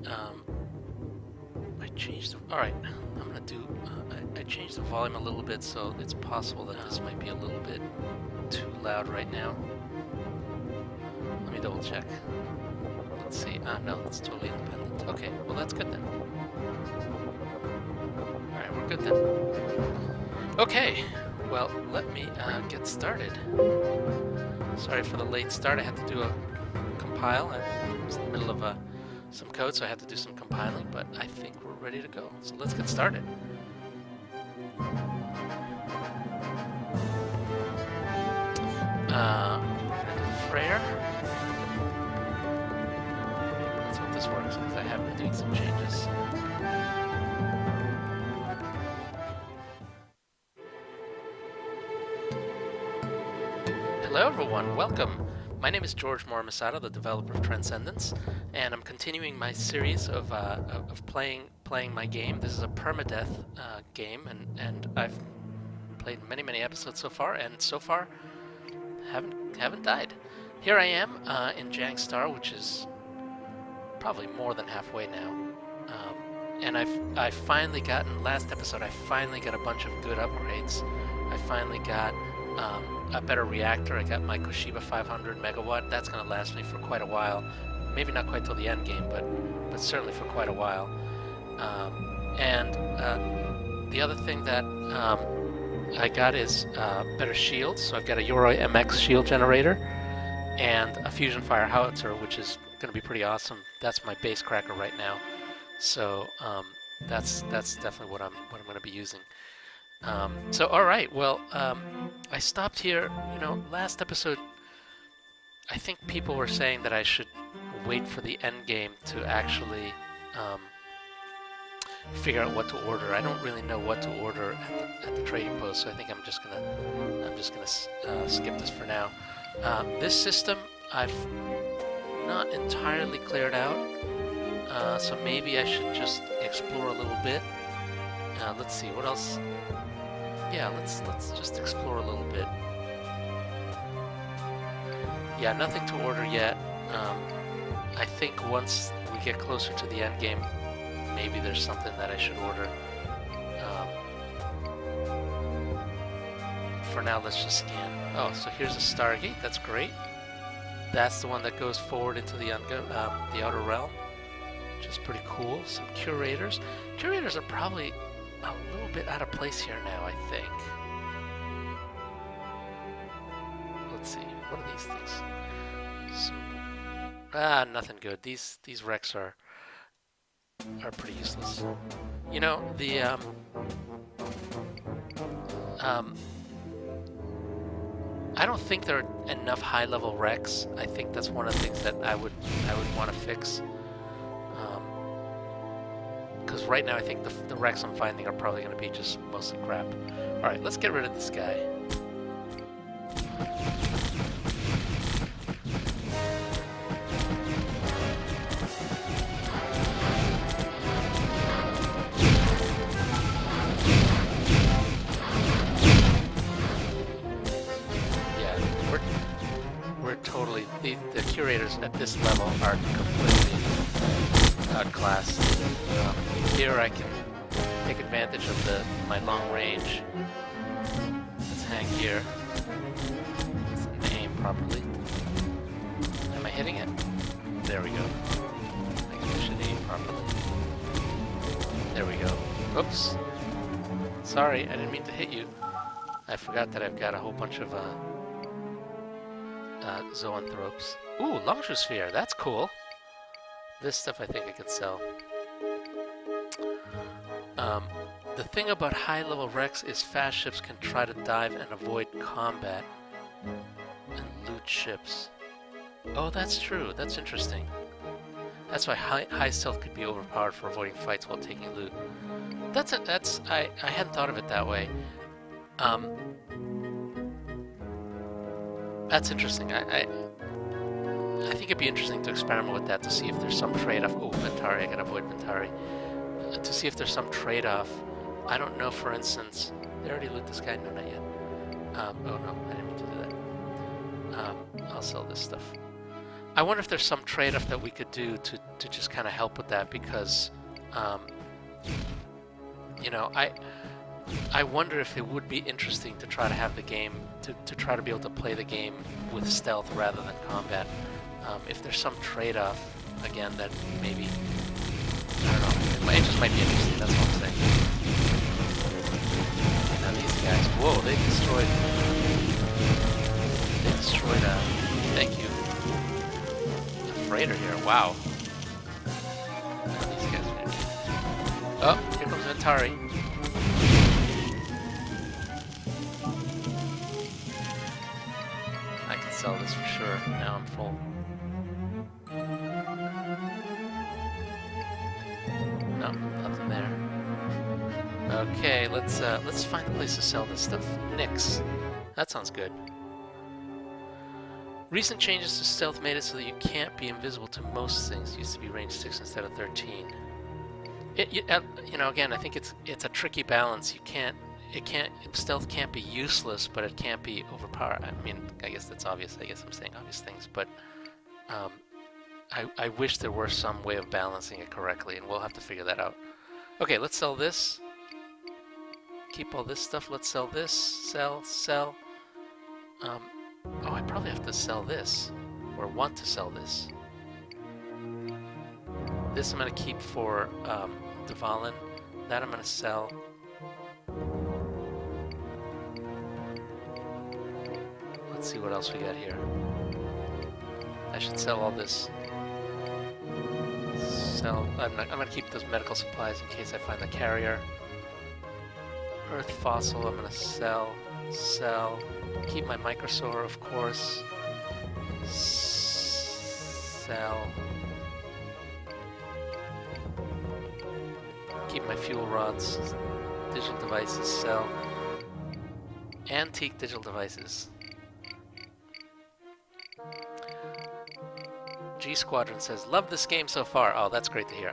I changed. All right, I'm gonna do. I changed the volume a little bit, so it's possible that this might be a little bit too loud right now. Let me double check. Let's see. No, it's totally independent. Okay, well that's good then. All right, we're good then. Okay, well let me get started. Sorry for the late start. I had to do a compile. I was in the middle of some code, so I had to do some compiling, but I think we're ready to go. So let's get started. Freyr. Let's hope this works, because I have been doing some changes. Hello everyone, welcome! My name is George Morimasato, the developer of Transcendence, and I'm continuing my series of playing my game. This is a permadeath game, and I've played many episodes so far, and so far haven't died. Here I am in Jangstar, which is probably more than halfway now, and I've finally gotten. Last episode, I finally got a bunch of good upgrades. I finally got a better reactor. I got my Toshiba 500 megawatt. That's going to last me for quite a while. Maybe not quite till the end game, but certainly for quite a while. And the other thing that I got is better shields. So I've got a Yoroi MX shield generator and a fusion fire howitzer, which is going to be pretty awesome. That's my base cracker right now. So that's definitely what I'm going to be using. So all right, well, I stopped here. Last episode, I think people were saying that I should wait for the end game to actually figure out what to order. I don't really know what to order at the trading post, so I think I'm just gonna skip this for now. This system I've not entirely cleared out, so maybe I should just explore a little bit. Let's see what else. Yeah, let's just explore a little bit. Yeah, nothing to order yet. I think once we get closer to the end game, maybe there's something that I should order. For now, let's just scan. Oh, so here's a Stargate. That's great. That's the one that goes forward into the Outer Realm, which is pretty cool. Some curators. Curators are probably a little bit out of place here now, I think. Let's see. What are these things? Nothing good. These wrecks are pretty useless. The I don't think there are enough high-level wrecks. I think that's one of the things that I would want to fix. Because right now I think the wrecks I'm finding are probably going to be just mostly crap. Alright, let's get rid of this guy. Yeah, we're totally... The curators at this level are completely outclassed. Here I can take advantage of my long range. Let's hang here. Let's aim properly. Am I hitting it? There we go. I think I should aim properly. There we go. Oops. Sorry, I didn't mean to hit you. I forgot that I've got a whole bunch of zoanthropes. Ooh, Longshore Sphere. That's cool. This stuff I think I could sell. The thing about high-level wrecks is fast ships can try to dive and avoid combat and loot ships. Oh, that's true. That's interesting. That's why high stealth could be overpowered for avoiding fights while taking loot. I hadn't thought of it that way. That's interesting. I think it'd be interesting to experiment with that to see if there's some trade-off. Oh, Ventari, I gotta avoid Ventari. To see if there's some trade-off. I don't know, for instance... They already loot this guy? No, not yet. Oh no, I didn't mean to do that. I'll sell this stuff. I wonder if there's some trade-off that we could do to just kind of help with that, because, um, you know, I wonder if it would be interesting to try to have the game, to try to be able to play the game with stealth rather than combat. If there's some trade-off, again, that maybe, I don't know, it just might be interesting, that's what I'm saying. Now these guys, whoa, they destroyed, thank you, a freighter here, wow. Now these guys are gonna get, oh, here comes an Atari. I can sell this for sure, now I'm full. No, nothing there. Okay, let's find a place to sell this stuff. Nix. That sounds good. Recent changes to stealth made it so that you can't be invisible to most things. It used to be range 6 instead of 13. You know, again, I think it's a tricky balance. Stealth can't be useless, but it can't be overpowered. I mean, I guess that's obvious. I guess I'm saying obvious things, but I wish there were some way of balancing it correctly, and we'll have to figure that out. Okay, let's sell this. Keep all this stuff. Let's sell this. Sell. Oh, I probably have to sell this, or want to sell this. This I'm going to keep for Dvalin. That I'm going to sell. Let's see what else we got here. I should sell all this. I'm going to keep those medical supplies in case I find the carrier. Earth fossil, I'm going to sell. Keep my Microsaur, of course. Sell. Keep my fuel rods. Digital devices, sell. Antique digital devices. G Squadron says, love this game so far. Oh, that's great to hear.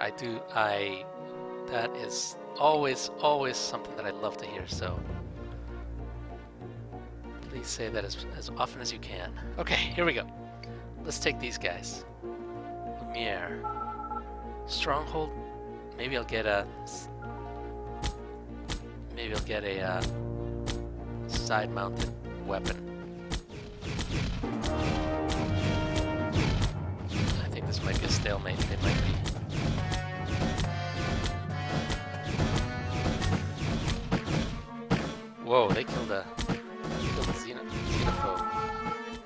That is always something that I love to hear, so please say that as often as you can. Okay, here we go. Let's take these guys. Lumiere. Stronghold. Maybe I'll get a side-mounted weapon. This might be a stalemate. It might be. Whoa, they killed a xenophobe.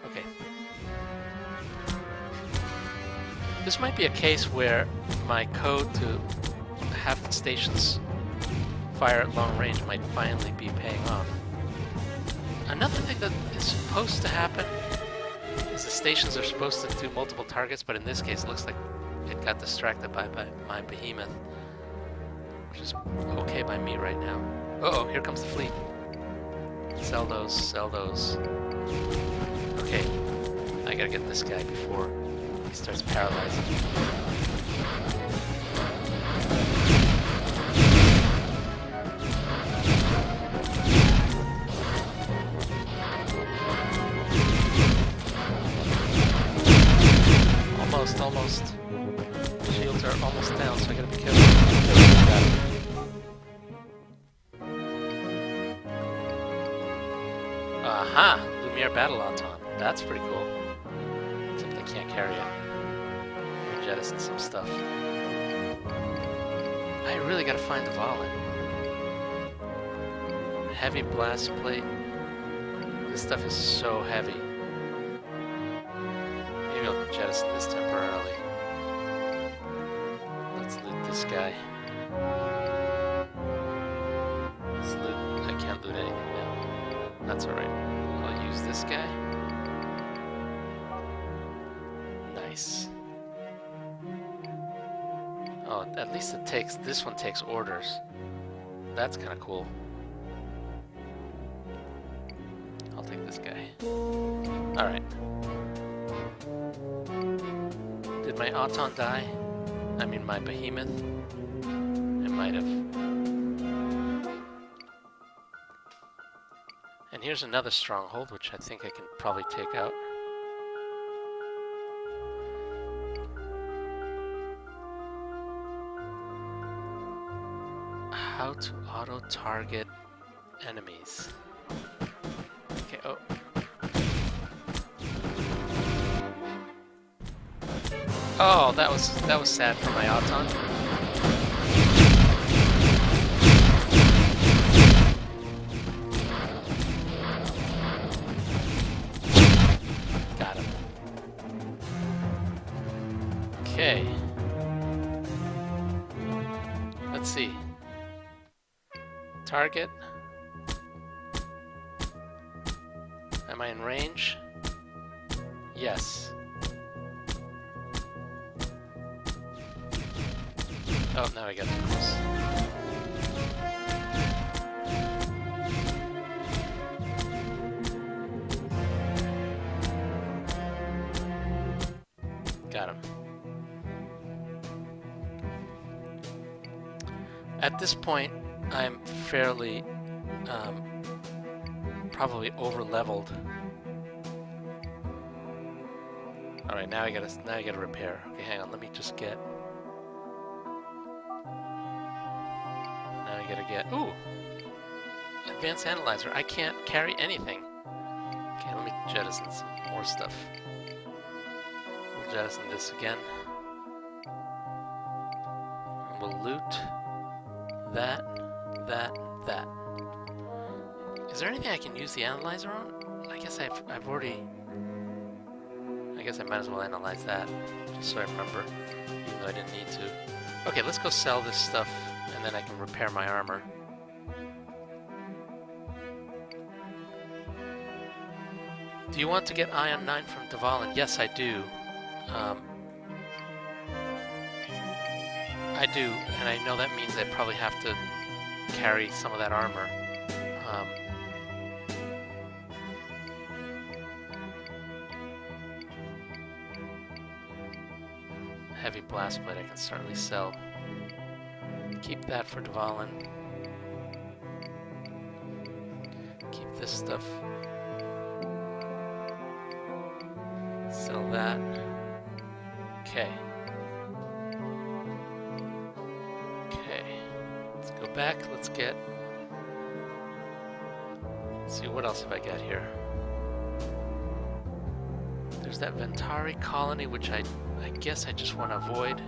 Okay. This might be a case where my code to have the stations fire at long range might finally be paying off. Another thing that is supposed to happen is the stations are supposed to do multiple targets, but in this case it looks like it got distracted by my behemoth, which is okay by me right now. Uh-oh, here comes the fleet. Sell those. Okay, I gotta get this guy before he starts paralyzing. Almost. Shields are almost down, so I gotta be careful. Aha! Lumiere Battle Auton. That's pretty cool. Except I can't carry it. I'll jettison some stuff. I really gotta find the Dvalin. Heavy blast plate. This stuff is so heavy. Maybe I'll jettison this temporarily. Let's loot this guy. Let's loot. I can't loot anything now. That's alright. I'll use this guy. Nice. Oh, at least this one takes orders. That's kind of cool. I'll take this guy. Alright. Did my Auton die? I mean my behemoth? It might have. And here's another stronghold, which I think I can probably take out. How to auto-target enemies. Okay, oh. Oh, that was sad for my Auton. Got him. Okay. Let's see. Target. Am I in range? Yes. Oh, now I got too close. Got him. At this point, I'm fairly, probably over-leveled. All right, now I gotta repair. Okay, hang on. Let me just get. Now I gotta get. Ooh, advanced analyzer. I can't carry anything. Okay, let me jettison some more stuff. We'll jettison this again. And we'll loot that. Is there anything I can use the analyzer on? I guess I've already. I guess I might as well analyze that, just so I remember, even though I didn't need to. Okay, let's go sell this stuff, and then I can repair my armor. Do you want to get Ion 9 from Dvalin? Yes, I do. I do, and I know that means I probably have to carry some of that armor. Heavy blast blade I can certainly sell. Keep that for Dvalin. Keep this stuff. Sell that. Okay. Okay. Let's go back. Let's get. Let's see, what else have I got here? There's that Ventari colony, which I guess I just want to avoid.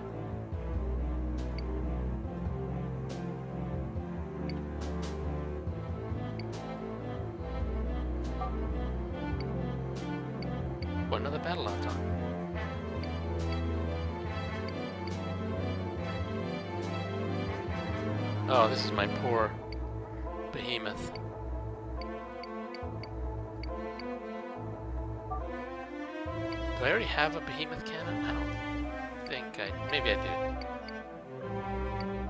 Oh, another battle Auton. Oh, this is my poor behemoth. Do I already have a behemoth cannon? I don't think maybe I do.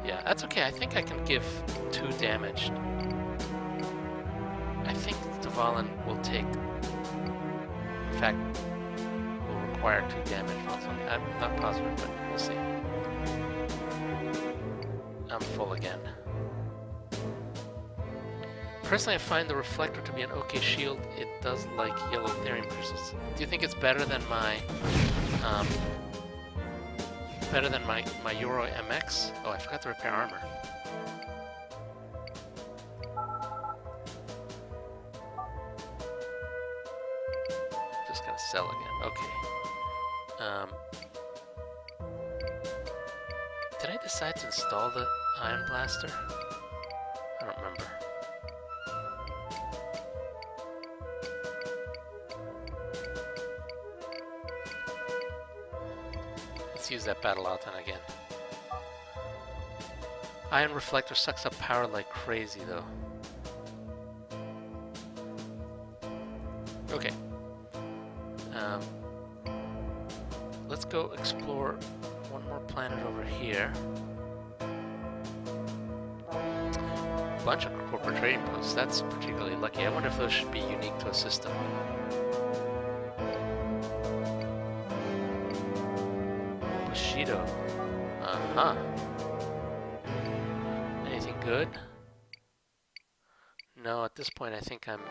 Yeah, that's okay. I think I can give 2 damage. I think Dvalin will take. In fact, will require 2 damage. I'm not positive, but we'll see. I'm full again. Personally, I find the reflector to be an okay shield. It does like yellow therium crystals. Do you think it's better than my Euro MX? Oh, I forgot to repair armor. Just gonna sell again. Okay. Did I decide to install the Ion Blaster? I don't remember. Let's use that battle Auton again. Ion Reflector sucks up power like crazy, though. Okay. Let's go explore one more planet over here. Bunch of corporate trading posts. That's particularly lucky. I wonder if those should be unique to a system. Bushido. Uh-huh. Anything good? No, at this point I think I'm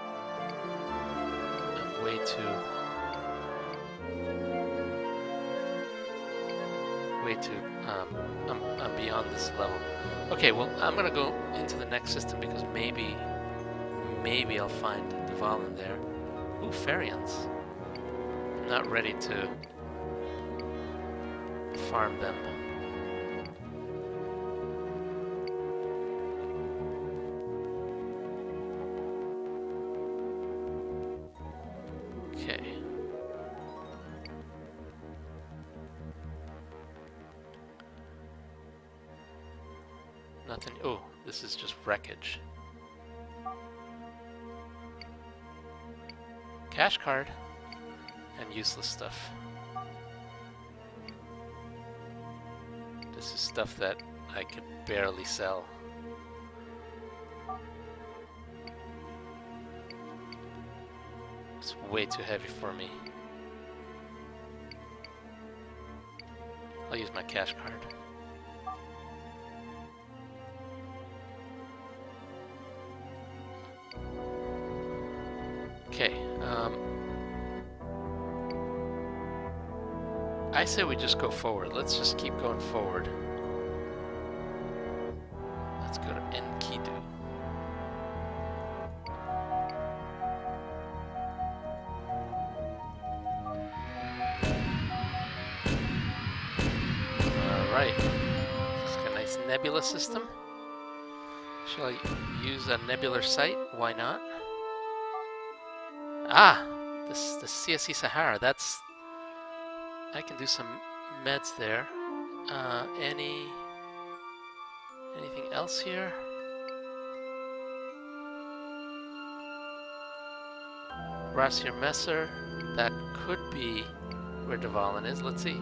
way too... way too. I'm beyond this level. Okay, well, I'm gonna go into the next system because maybe I'll find Dvalin there. Ooh, Farians. I'm not ready to farm them. Okay. Nothing. Oh, this is just wreckage. Cash card and useless stuff. This is stuff that I could barely sell. It's way too heavy for me. I'll use my cash card. Okay, I say we just go forward. Let's just keep going forward. Let's go to Enkidu. Alright. It's got a nice nebula system. Shall I use a nebular site? Why not? Ah! The CSE Sahara. That's... I can do some meds there. Anything else here? Rassier Messer. That could be where Dvalin is. Let's see.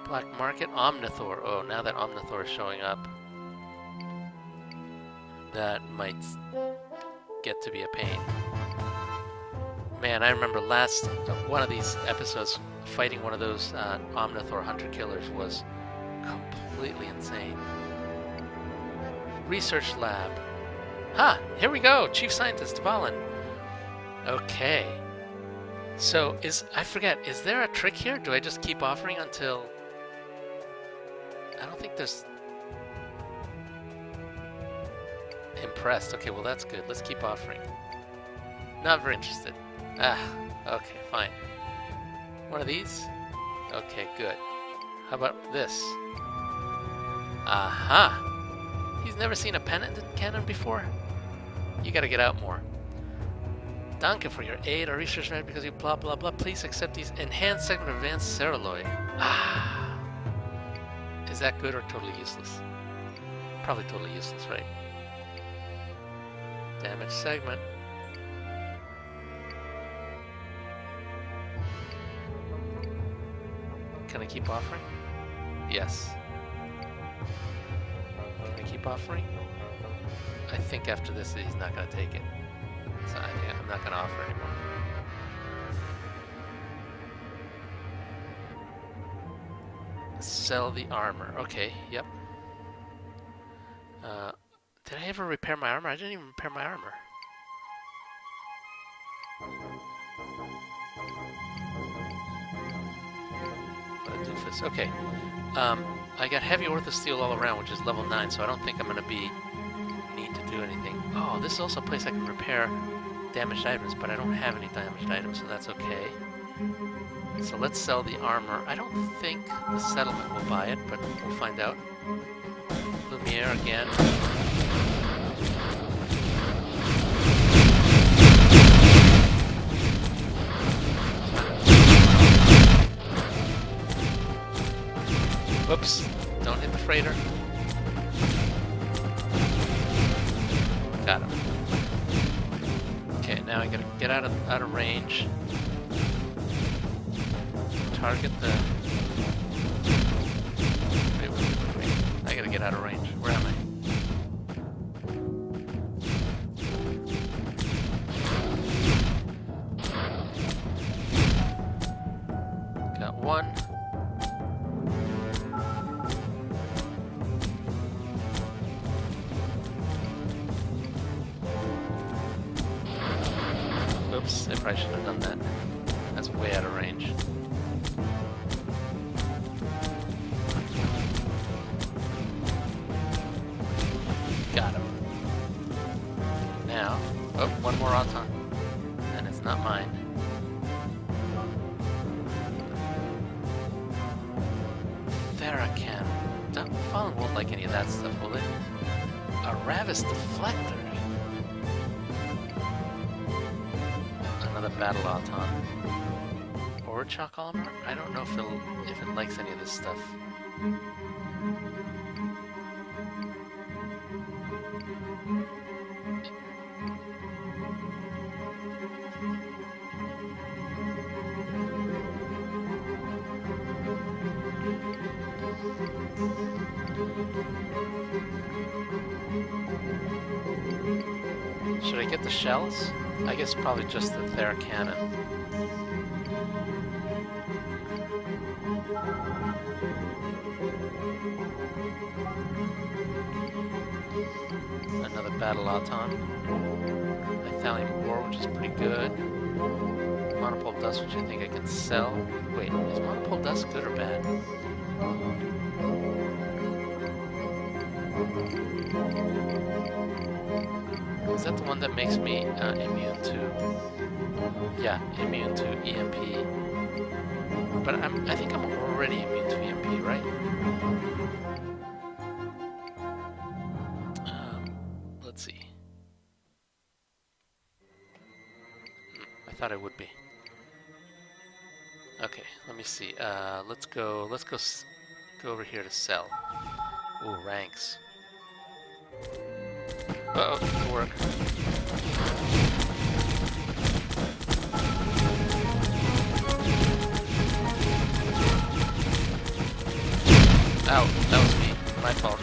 Black Market. Omnithor. Oh, now that Omnithor is showing up, that might get to be a pain. Man, I remember one of these episodes, fighting one of those Omnithor hunter-killers was completely insane. Research lab. Ha! Here we go! Chief Scientist Dvalin. Okay. So, I forget, is there a trick here? Do I just keep offering until... I don't think there's... Impressed. Okay, well that's good. Let's keep offering. Not very interested. Ah, okay, fine. One of these? Okay, good. How about this? Aha! He's never seen a pennant cannon before? You gotta get out more. Danke for your aid. Our research ran because you blah blah blah. Please accept these enhanced segment of advanced cerulloid. Ah! Is that good or totally useless? Probably totally useless, right? Damage segment. Can I keep offering? Yes. Can I keep offering? I think after this he's not going to take it. So I think I'm not going to offer anymore. Sell the armor. Okay, yep. Did I ever repair my armor? I didn't even repair my armor. What a doofus. Okay. I got heavy orthosteel all around, which is level 9, so I don't think I'm going to need to do anything. Oh, this is also a place I can repair damaged items, but I don't have any damaged items, so that's okay. So let's sell the armor. I don't think the settlement will buy it, but we'll find out. Lumiere again. Whoops, don't hit the freighter. Got him. Okay, now I gotta get out of range. Target the... Wait. I gotta get out of range. Where am I? Got one. Oops, I probably shouldn't have done that. That's way out of range. more Auton. And it's not mine. Theracan. Fallen won't like any of that stuff, will it? A Ravis Deflector. Another Battle Auton. Or Chalk-Olimer? I don't know if it likes any of this stuff. Should I get the shells? I guess probably just the Theracannon. Another Battle Auton. Ithalium Ore, which is pretty good. Monopole Dust, which I think I can sell. Wait, is Monopole Dust good or bad? Is that the one that makes me immune to... Yeah, immune to EMP. But I think I'm already immune to EMP, right? Let's see. I thought I would be. Okay, let me see. Let's go over here to sell. Ooh, ranks. Uh-oh, it didn't work. Ow, that was me. My fault.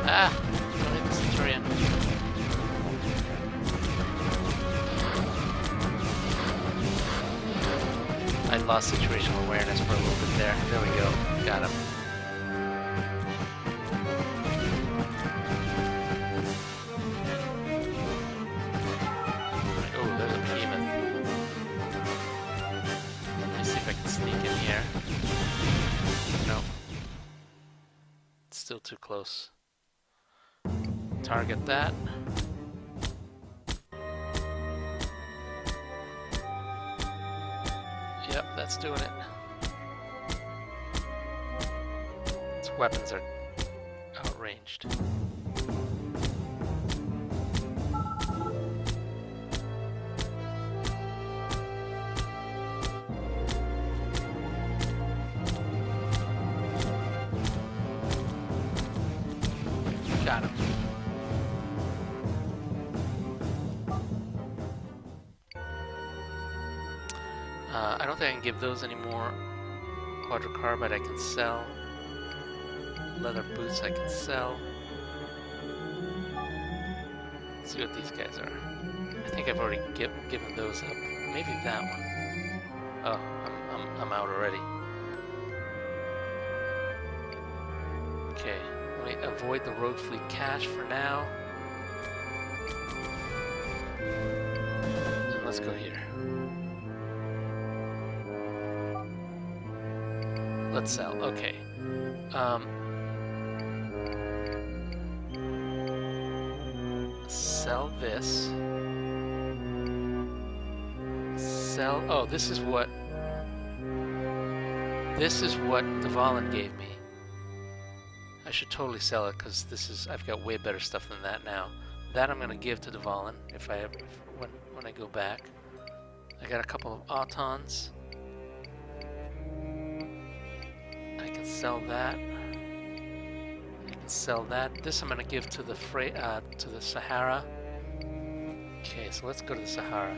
Ah! Don't hit the Centurion. I lost situational awareness for a little bit there. There we go. Got him. Oh, there's a behemoth. Let me see if I can sneak in here. No. It's still too close. Target that. Yep, that's doing it. Its weapons are outranged. Got him. I don't think I can give those anymore. Quadricarbide I can sell. Leather boots I can sell. Let's see what these guys are. I think I've already given those up. Maybe that one. Oh, I'm out already. Okay, let me avoid the road fleet cache for now. And let's go here. Let's sell. Okay. Sell this. Sell. Oh, this is what Dvalin gave me. I should totally sell it because I've got way better stuff than that now. That I'm gonna give to Dvalin when I go back. I got a couple of Autons. I can sell that. I can sell that. This I'm gonna give to the Sahara. Okay, so let's go to the Sahara.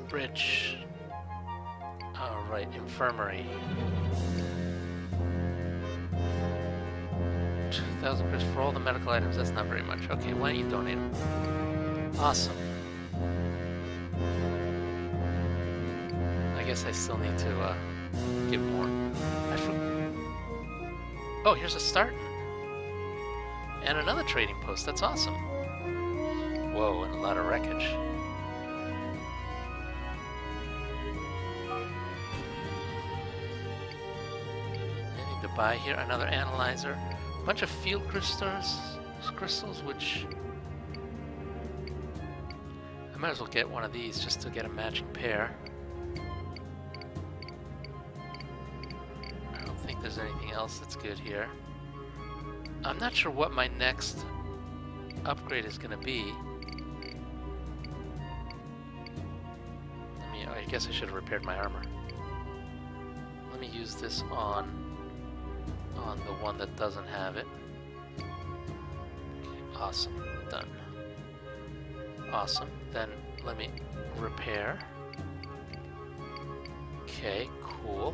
Bridge. Alright, infirmary. 2,000 credits for all the medical items. That's not very much. Okay, why don't you donate them? Awesome. I guess I still need to give more. Oh, here's a start. And another trading post. That's awesome. Whoa, and a lot of wreckage. Anything to buy here? Another analyzer. A bunch of field crystals, which I might as well get one of these just to get a matching pair. I don't think there's anything else that's good here. I'm not sure what my next upgrade is going to be. I guess I should have repaired my armor. Let me use this on the one that doesn't have it. Okay, awesome. Done. Awesome. Then let me repair. Okay, cool.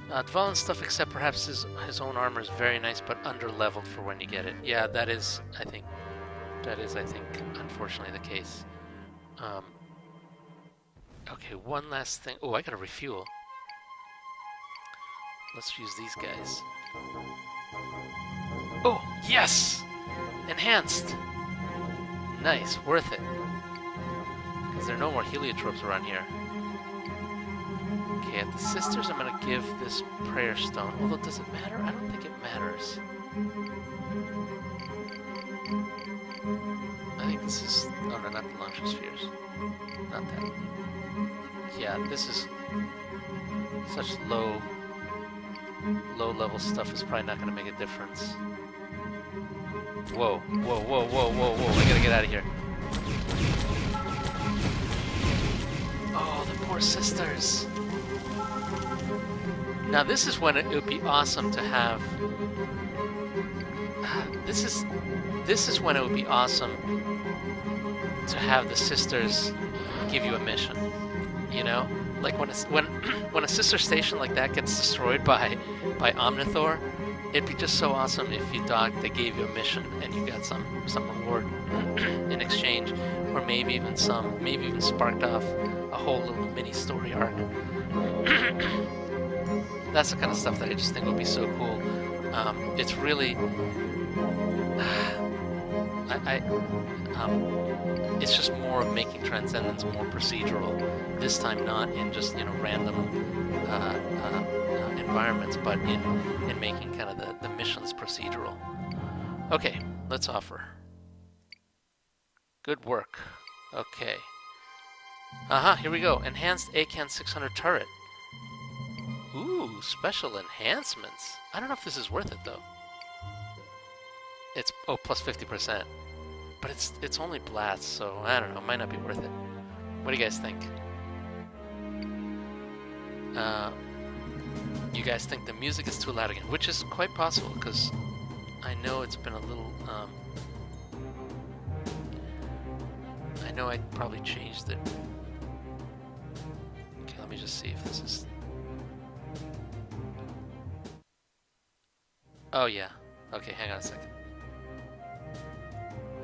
Dvalin stuff, except perhaps his own armor is very nice, but under-leveled for when you get it. Yeah, that is, I think, unfortunately the case. Okay, one last thing. Oh, I gotta refuel. Let's use these guys. Oh, yes! Enhanced! Nice, worth it. Because there are no more heliotropes around here. Okay, at the sisters I'm gonna give this prayer stone. Although, does it matter? I don't think it matters. I think this is... Oh no, not the launcher spheres. Not that. Yeah, this is... Such low level stuff is probably not gonna make a difference. Whoa, whoa, whoa, whoa, whoa, whoa, I gotta get out of here. Oh, the poor sisters. Now this is when it would be awesome to have... This is when it would be awesome to have the sisters give you a mission. You know? Like when a sister station like that gets destroyed by Omnithor, it'd be just so awesome if you docked, they gave you a mission and you got some reward in exchange, or maybe even sparked off a whole little mini story arc. That's the kind of stuff that I just think would be so cool. It's really, it's just more of making Transcendence more procedural. This time not in just, you know, random environments, but in making kind of the missions procedural. Okay, let's offer. Good work. Okay. Here we go. Enhanced ACAN 600 turret. Ooh, special enhancements. I don't know if this is worth it though. It's plus 50%, but it's only blast, so I don't know. It might not be worth it. What do you guys think? You guys think the music is too loud again, which is quite possible because I know it's been a little. I know I probably changed it. Okay, let me just see if this is. Oh yeah. Okay, hang on a second.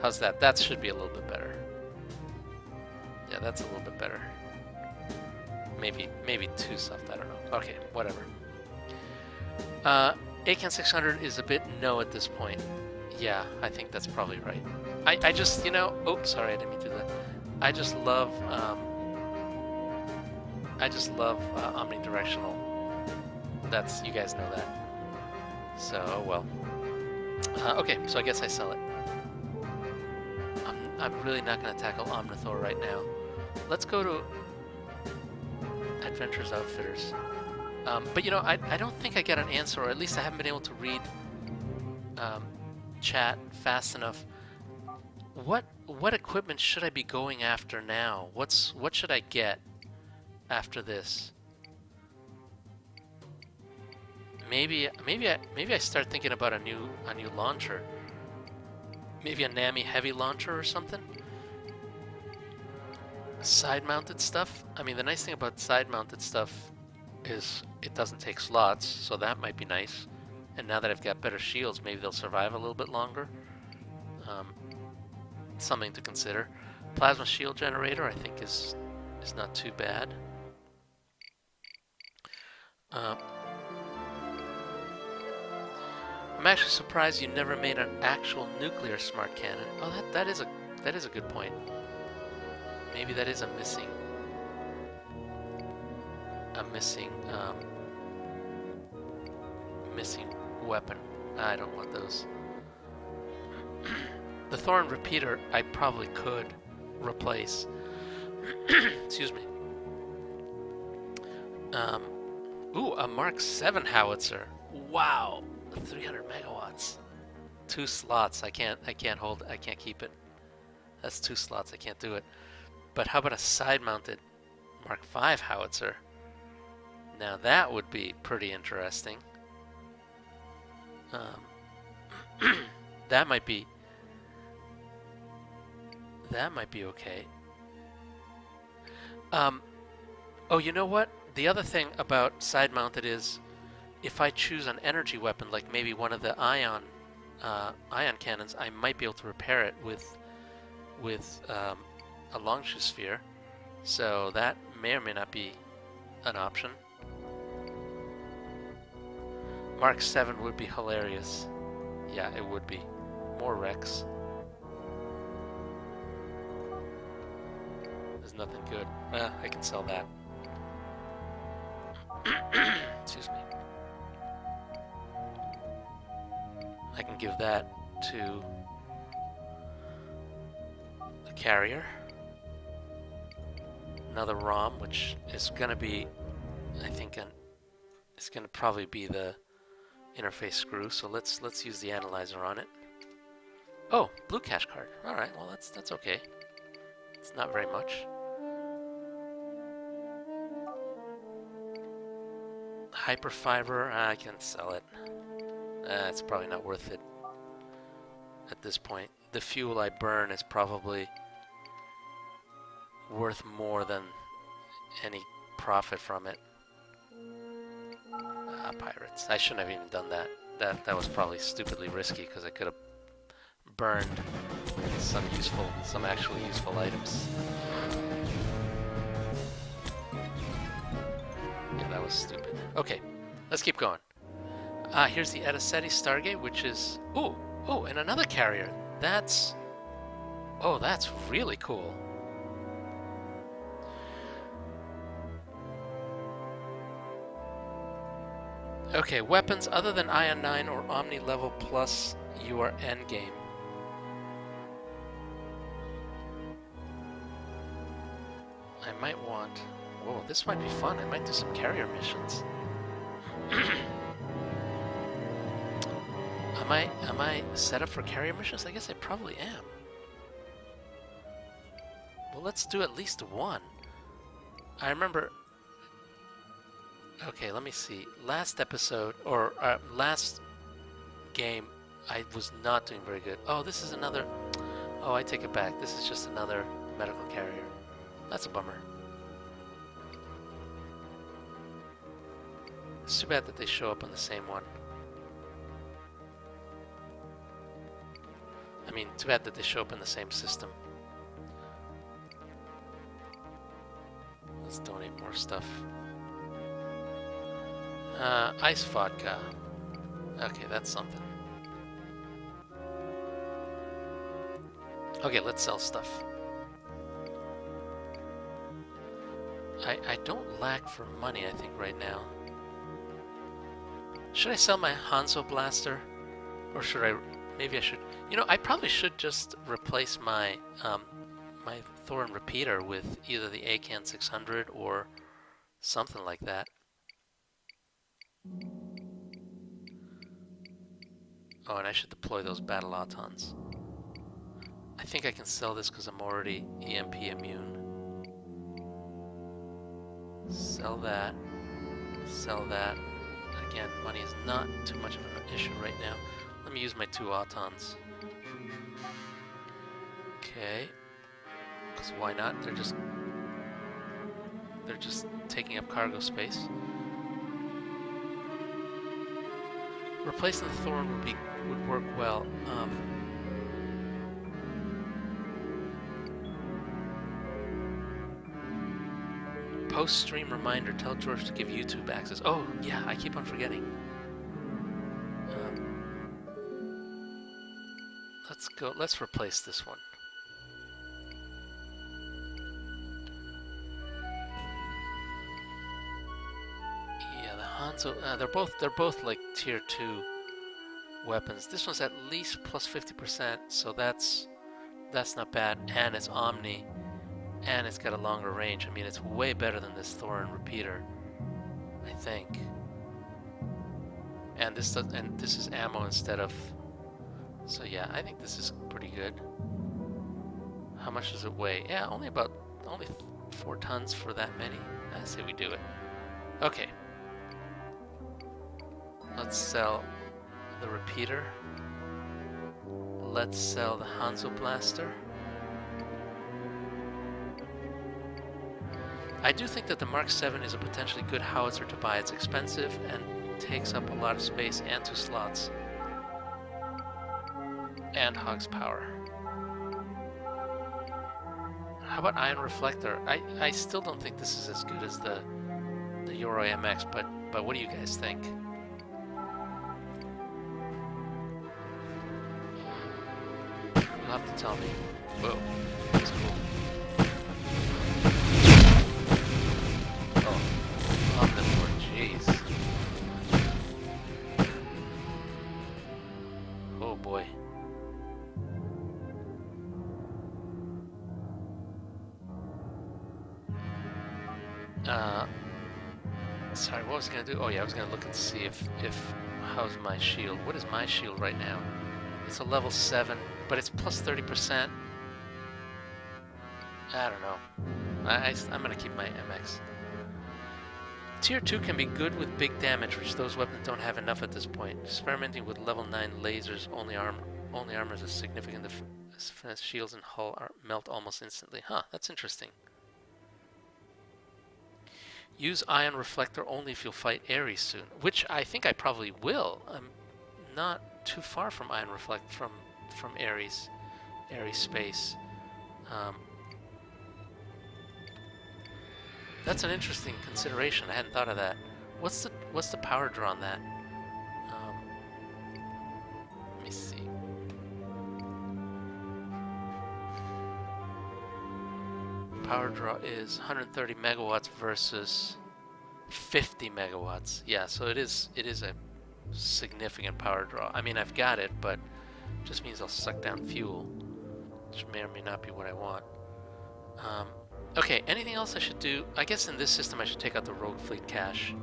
How's that? That should be a little bit better. Yeah, that's a little bit better. Maybe too soft, I don't know. Okay, whatever. ACAN 600 is a bit no at this point. Yeah, I think that's probably right. I just, you know, oops, sorry, I didn't mean to do that. I just love omnidirectional. That's, you guys know that. So, well. Okay, so I guess I sell it. I'm really not going to tackle Omnithor right now. Let's go to Adventures Outfitters. But you know, I don't think I get an answer, or at least I haven't been able to read chat fast enough. What equipment should I be going after now? What should I get after this? Maybe I start thinking about a new launcher. Maybe a NAMI heavy launcher or something. Side-mounted stuff. I mean, the nice thing about side-mounted stuff is it doesn't take slots, so that might be nice. And now that I've got better shields, maybe they'll survive a little bit longer. Something to consider. Plasma shield generator, I think, is not too bad. Uh, I'm actually surprised you never made an actual nuclear smart cannon. Oh, that is a good point. Maybe that is missing weapon. I don't want those. The Thorn repeater I probably could replace. Excuse me. Ooh, a Mark 7 howitzer. Wow, 300 megawatts. 2 slots. I can't keep it. That's 2 slots. I can't do it. But how about a side-mounted Mark 5 howitzer? Now that would be pretty interesting. That might be okay. Oh, you know what? The other thing about side-mounted is if I choose an energy weapon, like maybe one of the ion cannons, I might be able to repair it with a Longshoe sphere. So that may or may not be an option. Mark 7 would be hilarious. Yeah, it would be. More Rex. There's nothing good. I can sell that. Excuse me. I can give that to the carrier. Another ROM, which is going to be, I think, it's going to probably be the interface screw. So let's use the analyzer on it. Oh, blue cache card. All right, well that's okay. It's not very much. Hyperfiber, I can sell it. It's probably not worth it at this point. The fuel I burn is probably worth more than any profit from it. Pirates. I shouldn't have even done that. That was probably stupidly risky because I could have burned some actually useful items. Yeah, that was stupid. Okay, let's keep going. Here's the Ediseti Stargate, which is... Oh, and another carrier. That's really cool. Okay, weapons other than Ion 9 or Omni level plus your endgame. I might want... Whoa, this might be fun. I might do some carrier missions. Am I set up for carrier missions? I guess I probably am. Well, let's do at least one. I remember... Okay, let me see. Last episode, or last game, I was not doing very good. Oh, this is another... Oh, I take it back. This is just another medical carrier. That's a bummer. It's too bad that they show up on the same one. I mean, too bad that they show up in the same system. Let's donate more stuff. Ice vodka. Okay, that's something. Okay, let's sell stuff. I don't lack for money, I think, right now. Should I sell my Hanzo Blaster? Or should I... Maybe I should... You know, I probably should just replace my my Thorn repeater with either the ACAN 600 or something like that. Oh, and I should deploy those battle autons. I think I can sell this because I'm already EMP immune. Sell that. Sell that. Again, money is not too much of an issue right now. Let me use my 2 autons. Okay. Because why not? They're just taking up cargo space. Replacing the Thorn would work well. Post-stream reminder, tell George to give YouTube access. Oh, yeah, I keep on forgetting. Let's go, let's replace this one. Yeah, the Hanzo, they're both like tier 2 weapons. This one's at least plus 50%, so that's not bad, and it's Omni, and it's got a longer range. I mean, it's way better than this Thorin repeater, I think. And this is ammo instead of. So yeah, I think this is pretty good. How much does it weigh? Yeah, only 4 tons for that many. I say we do it. Okay. Let's sell the repeater. Let's sell the Hanzo Blaster. I do think that the Mark 7 is a potentially good howitzer to buy. It's expensive and takes up a lot of space and 2 slots. And hogs power. How about Ion Reflector? I still don't think this is as good as the Yoroi MX, but what do you guys think? You'll have to tell me. Whoa, that's cool. Oh, Omnivore, jeez. Oh boy. Sorry, what was I gonna do? Oh yeah, I was gonna look and see if how's my shield. What is my shield right now? It's a level 7, but it's plus 30%. I don't know. I'm gonna keep my MX. Tier 2 can be good with big damage, which those weapons don't have enough at this point. Experimenting with level 9 lasers only armors a significant defense. Shields and hull melt almost instantly. Huh, that's interesting. Use Ion Reflector only if you'll fight Ares soon, which I think I probably will. I'm not too far from Ion Reflect from Ares space. That's an interesting consideration. I hadn't thought of that. What's the power draw on that? Let me see. Power draw is 130 megawatts versus 50 megawatts. Yeah, so it is a significant power draw. I mean, I've got it, but it just means I'll suck down fuel, which may or may not be what I want. Okay, anything else I should do? I guess in this system I should take out the Rogue Fleet cache.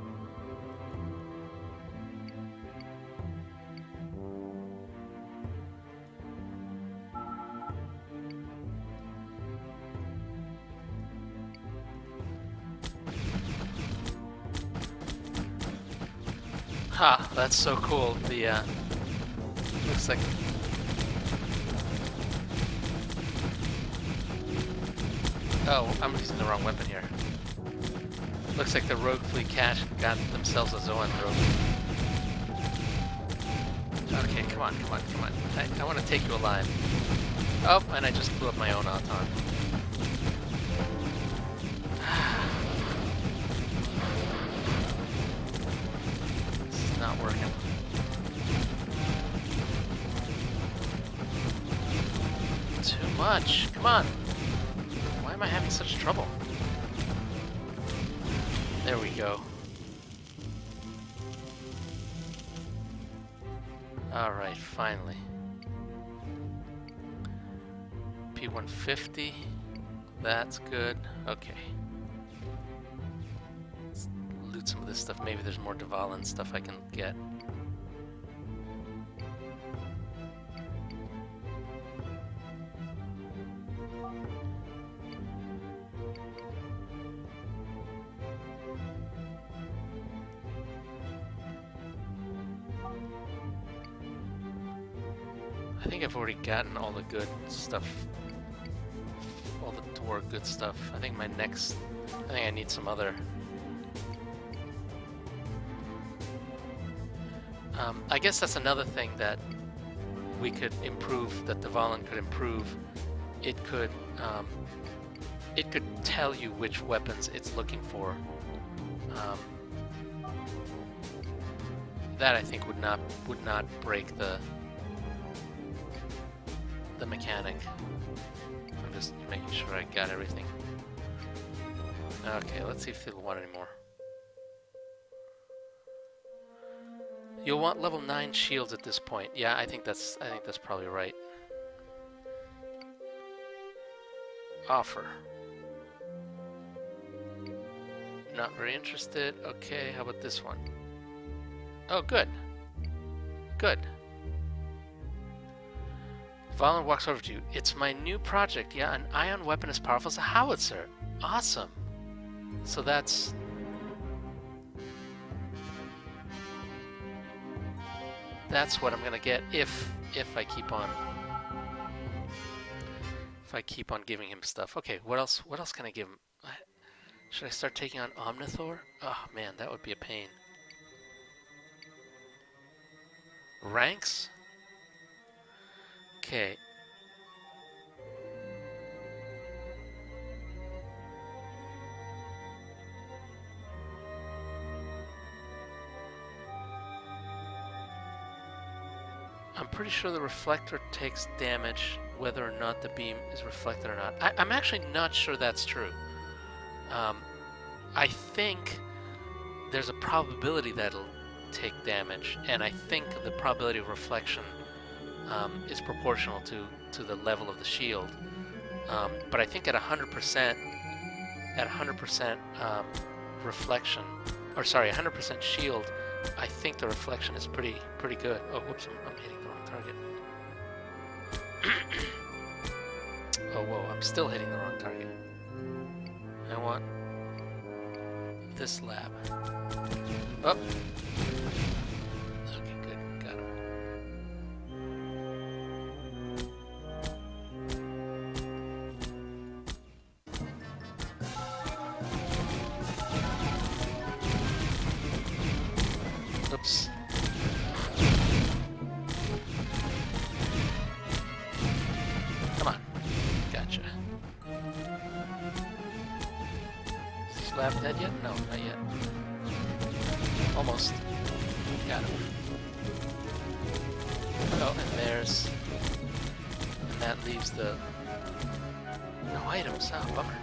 Ha, that's so cool. The, looks like... Oh, I'm using the wrong weapon here. Looks like the Rogue Fleet cache got themselves a Zoanthrope. Okay, come on. I want to take you alive. Oh, and I just blew up my own Auton. Not working. Too much. Come on. Why am I having such trouble? There we go. Alright, finally. P150. That's good. Okay. Loot some of this stuff. Maybe there's more Dvalin stuff I can get. I think I've already gotten all the good stuff. All the Tor good stuff. I think I need some other. I guess that's another thing that we could improve, that Dvalin could improve. It could it could tell you which weapons it's looking for. That I think would not break the mechanic. I'm just making sure I got everything. Okay, let's see if they'll want any more. You'll want level 9 shields at this point. Yeah, I think that's probably right. Offer. Not very interested. Okay, how about this one? Oh, good. Good. Valen walks over to you. It's my new project. Yeah, an ion weapon as powerful as a howitzer. Awesome. So that's... That's what I'm gonna get if I keep on giving him stuff. Okay, what else can I give him? Should I start taking on Omnithor? Oh man, that would be a pain. Ranks? Okay. I'm pretty sure the reflector takes damage whether or not the beam is reflected or not. I'm actually not sure that's true. I think there's a probability that it'll take damage, and I think the probability of reflection is proportional to the level of the shield. But I think at 100%, reflection, or sorry, 100% shield, I think the reflection is pretty good. Oh, whoops, I'm hitting the wrong target. Oh, whoa, I'm still hitting the wrong target. I want this lab. Oh. Okay, good, got him. Oops. Come on. Gotcha. Is this lab dead yet? No, not yet. Almost. Got him. Oh, and there's... And that leaves the... No items. Oh, bummer.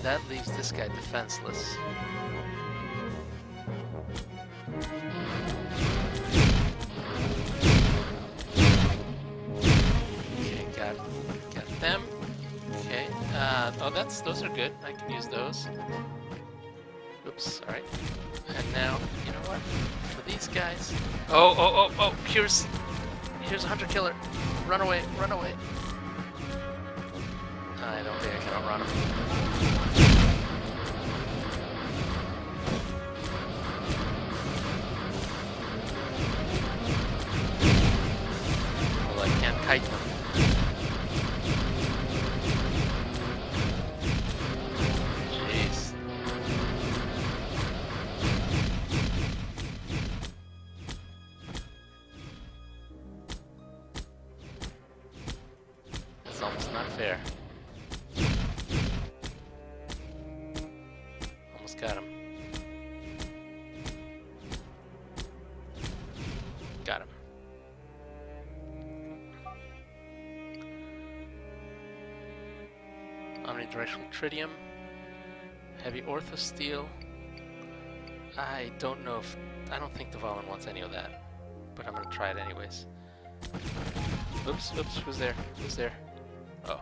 That leaves this guy defenseless. Okay, got them. Okay. Oh, those are good. I can use those. Oops. All right. And now, you know what? For these guys. Oh! Here's a hunter killer. Run away! Run away! I don't think I can outrun him. Well, I can't kite them. Jeez. That's almost not fair. Almost got him. Got him. Omnidirectional tritium. Heavy orthosteel. I don't know if... I don't think the Valen wants any of that. But I'm gonna try it anyways. Oops, who's there? Who's there? Oh,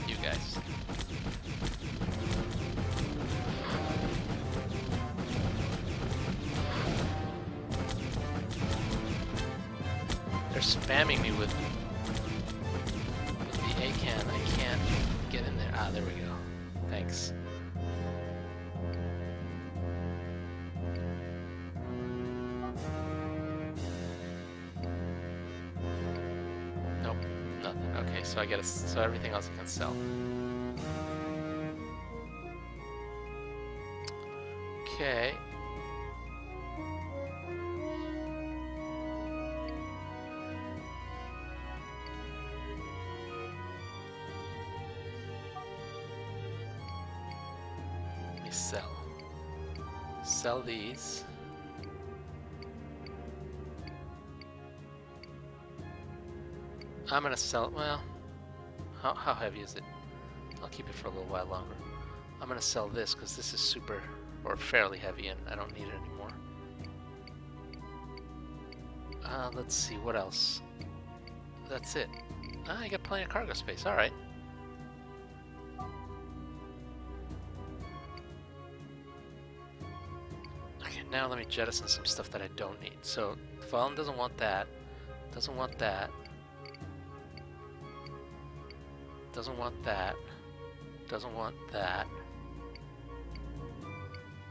you guys. They're spamming me with the A-can. I can't get in there. Ah, there we go. Thanks. Nope, nothing. Okay, so I get so everything else I can sell. Okay. me sell. Sell these. I'm gonna sell, well, how heavy is it? I'll keep it for a little while longer. I'm gonna sell this because this is super, or fairly heavy, and I don't need it anymore. Let's see, what else? That's it. I got plenty of cargo space, alright. Okay, now let me jettison some stuff that I don't need. So, Fallen doesn't want that. Doesn't want that. Doesn't want that. Doesn't want that.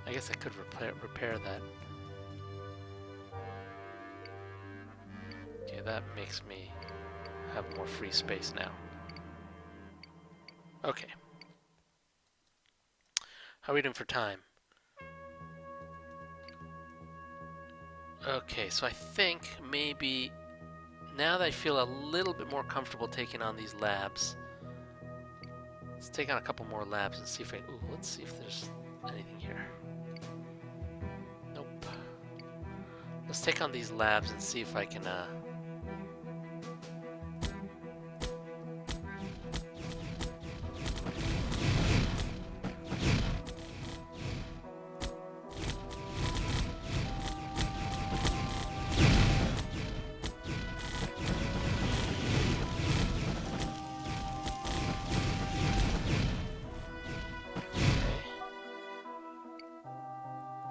I guess I could repair that. Okay, that makes me have more free space now. Okay. How are we doing for time? Okay, so I think maybe now that I feel a little bit more comfortable taking on these labs, let's take on a couple more labs and see if let's see if there's anything here. Nope. Let's take on these labs and see if I can,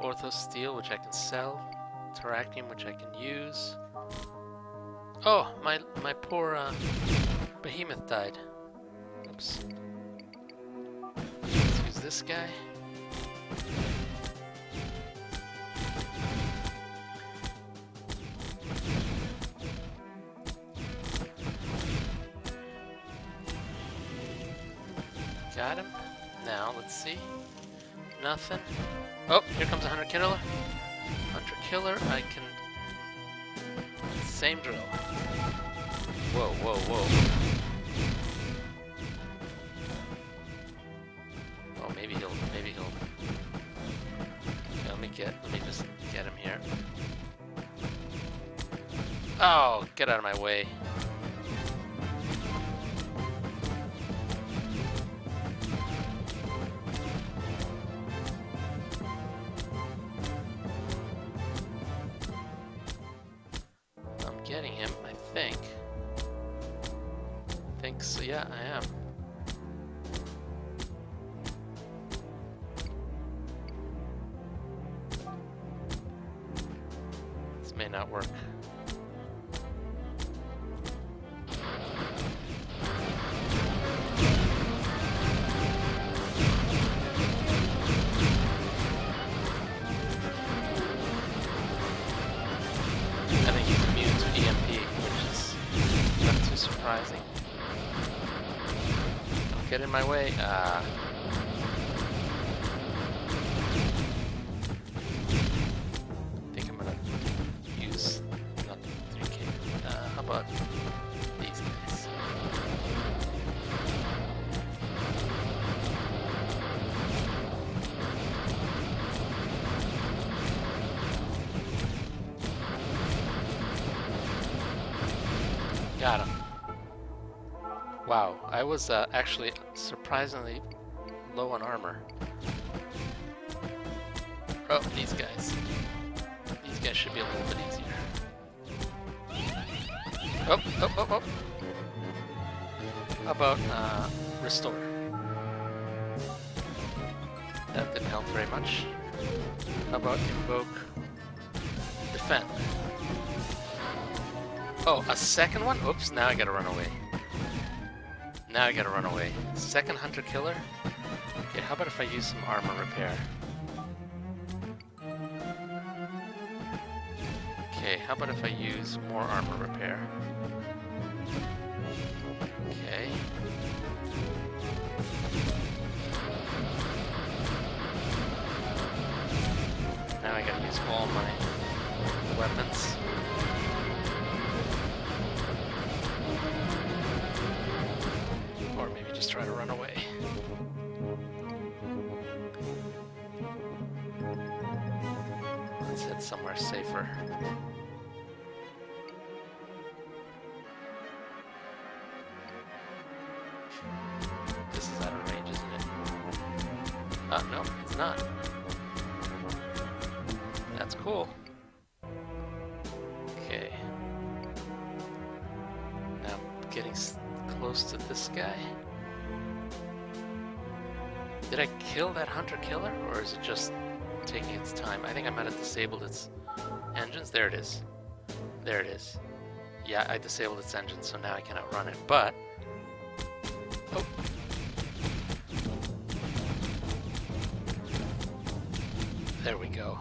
Ortho Steel, which I can sell. Terracnium, which I can use. Oh, my poor behemoth died. Oops. Let's use this guy. Got him. Now, let's see. Nothing. Oh, here comes a hunter killer. Hunter killer, I can. Same drill. Whoa, whoa, whoa. Oh, maybe he'll. Okay, let me just get him here. Oh, get out of my way. Getting him, I think. So, yeah, I am. This may not work. Surprising. Don't get in my way. I think I'm gonna use not 3K. How about these guys? Got him. Wow, I was actually surprisingly low on armor. Oh, these guys. These guys should be a little bit easier. Oh, oh, oh, oh. How about restore? That didn't help very much. How about invoke defend? Oh, a second one? Oops, now I gotta run away. Now I gotta run away. Second hunter killer? Okay, how about if I use some armor repair? Okay, how about if I use more armor repair? Okay. Now I gotta use all my weapons. Or maybe just try to run away. somewhere safer. This is out of range, isn't it? No, it's not. That's cool. Okay. Now getting close to this guy. Did I kill that hunter-killer, or is it just taking its time? I think I might have disabled its engines. There it is. There it is. Yeah, I disabled its engines, so now I cannot run it, but... Oh. There we go.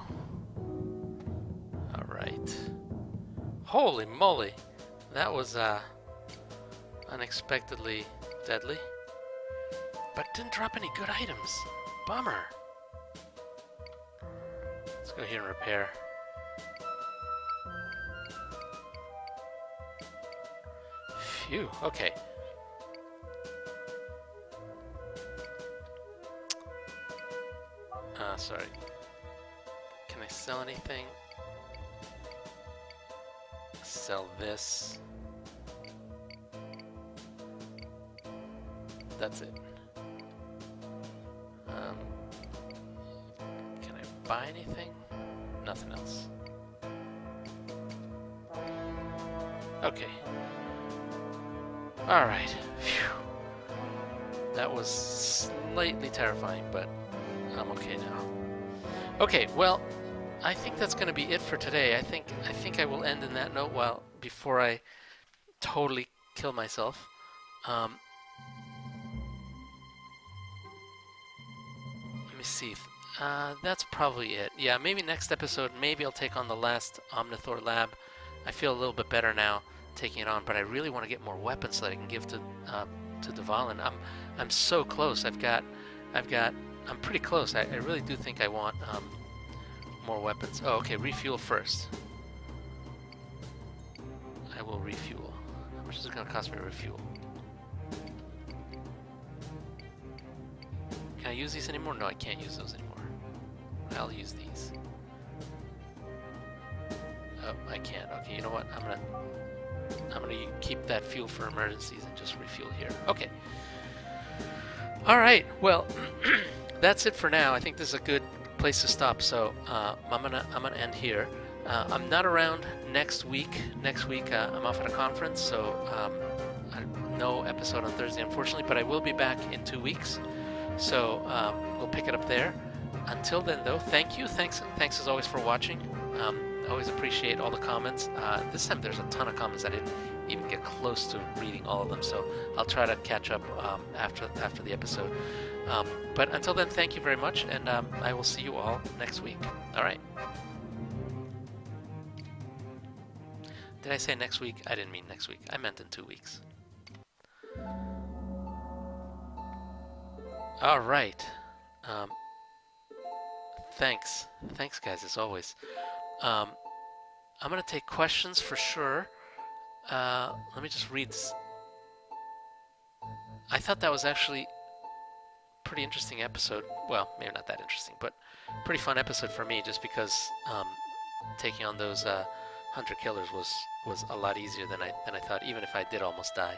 Alright. Holy moly! That was, unexpectedly deadly. But didn't drop any good items. Bummer. Let's go here and repair. Phew, okay. Sorry. Can I sell anything? Sell this. That's it. Can I buy anything? Nothing else. Okay. Alright. That was slightly terrifying, but I'm okay now. Okay, well, I think that's going to be it for today. I think I will end in that note before I totally kill myself. Let me see. That's probably it. Yeah, maybe next episode, maybe I'll take on the last Omnithor lab. I feel a little bit better now taking it on, but I really want to get more weapons so that I can give to Dvalin. I'm so close. I'm pretty close. I really do think I want more weapons. Oh, okay, refuel first. I will refuel. How much is it going to cost me to refuel? Can I use these anymore? No, I can't use those anymore. I'll use these. Oh, I can't. Okay, you know what? I'm gonna keep that fuel for emergencies and just refuel here. Okay. All right. Well, that's it for now. I think this is a good place to stop. So I'm gonna end here. I'm not around next week. Next week I'm off at a conference, so no episode on Thursday, unfortunately. But I will be back in 2 weeks. So we'll pick it up there. Until then, though, thank you. Thanks as always for watching. Always appreciate all the comments. This time there's a ton of comments. I didn't even get close to reading all of them, so I'll try to catch up after the episode. But until then, thank you very much, and I will see you all next week. All right. Did I say next week? I didn't mean next week. I meant in 2 weeks. All right. Thanks, guys, as always. I'm going to take questions for sure. Let me just read this. I thought that was actually a pretty interesting episode. Well, maybe not that interesting, but pretty fun episode for me, just because taking on those hunter-killers was a lot easier than I thought, even if I did almost die.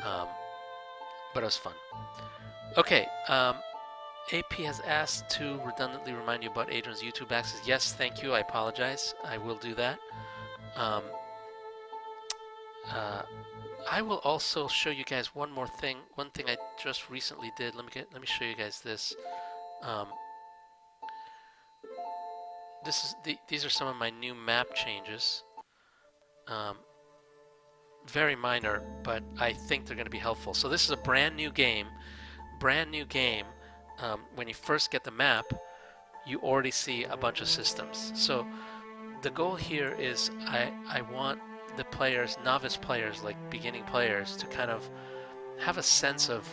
But it was fun. Okay, AP has asked to redundantly remind you about Adrian's YouTube access. Yes, thank you. I apologize. I will do that. I will also show you guys one more thing. One thing I just recently did. Let me show you guys this. These are some of my new map changes. Very minor, but I think they're going to be helpful. So this is a brand new game. When you first get the map, you already see a bunch of systems. So the goal here is I want the players, novice players, like beginning players, to kind of have a sense of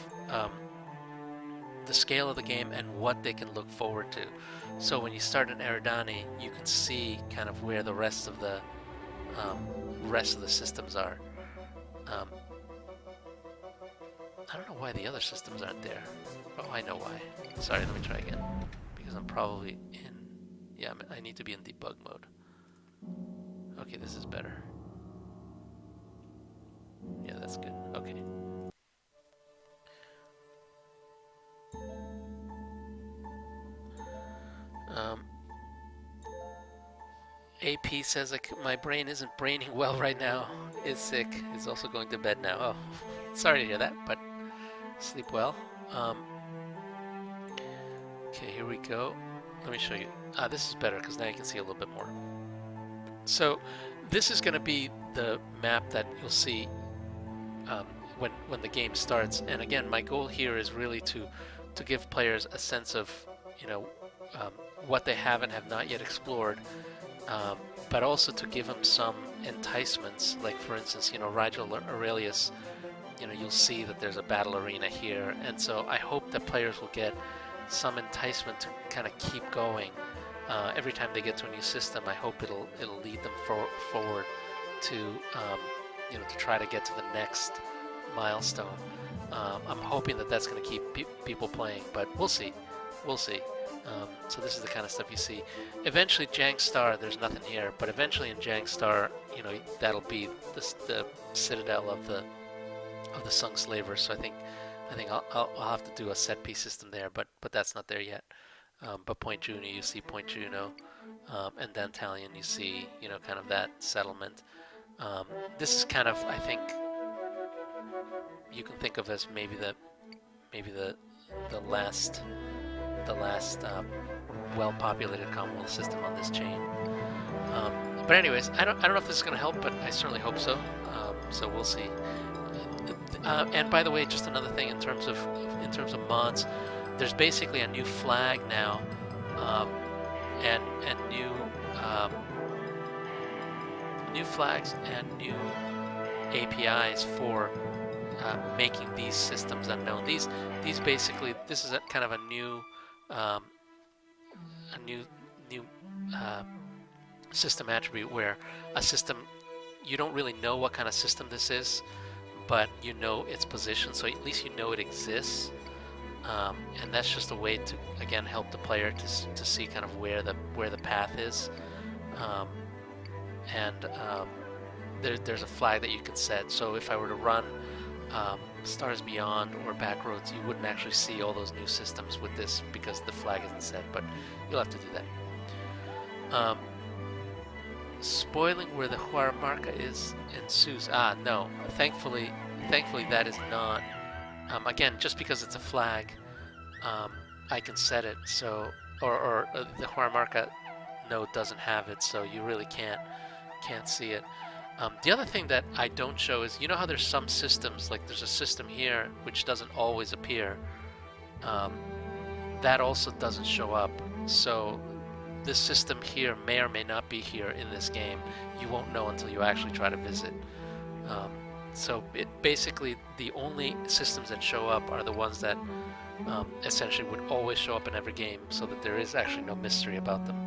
the scale of the game and what they can look forward to. So when you start in Eridani, you can see kind of where the rest of the systems are. I don't know why the other systems aren't there. Oh, I know why. Sorry, let me try again. Because I'm probably in... Yeah, I need to be in debug mode. Okay, this is better. Yeah, that's good. Okay. Um, AP says like my brain isn't braining well right now. It's sick. It's also going to bed now. Oh, sorry to hear that, but sleep well. Okay, here we go. Let me show you. This is better because now you can see a little bit more. So this is going to be the map that you'll see when the game starts. And again, my goal here is really to give players a sense of, you know, what they have and have not yet explored, but also to give them some enticements. Like for instance, you know, Rigel Aurelius, you know, you'll see that there's a battle arena here, and so I hope that players will get some enticement to kind of keep going. Every time they get to a new system, I hope it'll lead them forward to you know, to try to get to the next milestone. I'm hoping that that's going to keep people playing, but we'll see. We'll see. So this is the kind of stuff you see. Eventually, Jang Star, there's nothing here, but eventually in Jang Star, you know, that'll be the citadel of the Sung Slavers. So I think I'll have to do a set piece system there, but that's not there yet. But Point Juno, you see Point Juno, and Dantalion, you see, you know, kind of that settlement. This is kind of, I think, you can think of as maybe the last well-populated Commonwealth system on this chain. But anyways, I don't know if this is going to help, but I certainly hope so. So we'll see. And by the way, just another thing in terms of mods, there's basically a new flag now, and new flags and new APIs for making these systems unknown. These basically, this is a kind of a new system attribute where a system, you don't really know what kind of system this is, but you know its position, so at least you know it exists. And that's just a way to, again, help the player to see kind of where the path is. There's a flag that you can set. So if I were to run Stars Beyond or Backroads, you wouldn't actually see all those new systems with this because the flag isn't set, but you'll have to do that. Spoiling where the Huaramarca is ensues. No. Thankfully that is not. Again, just because it's a flag, I can set it so, or the Huaramarca node doesn't have it, so you really can't see it. The other thing that I don't show is, you know how there's some systems, like there's a system here which doesn't always appear. That also doesn't show up. So this system here may or may not be here in this game. You won't know until you actually try to visit. So it basically, the only systems that show up are the ones that essentially would always show up in every game, so that there is actually no mystery about them.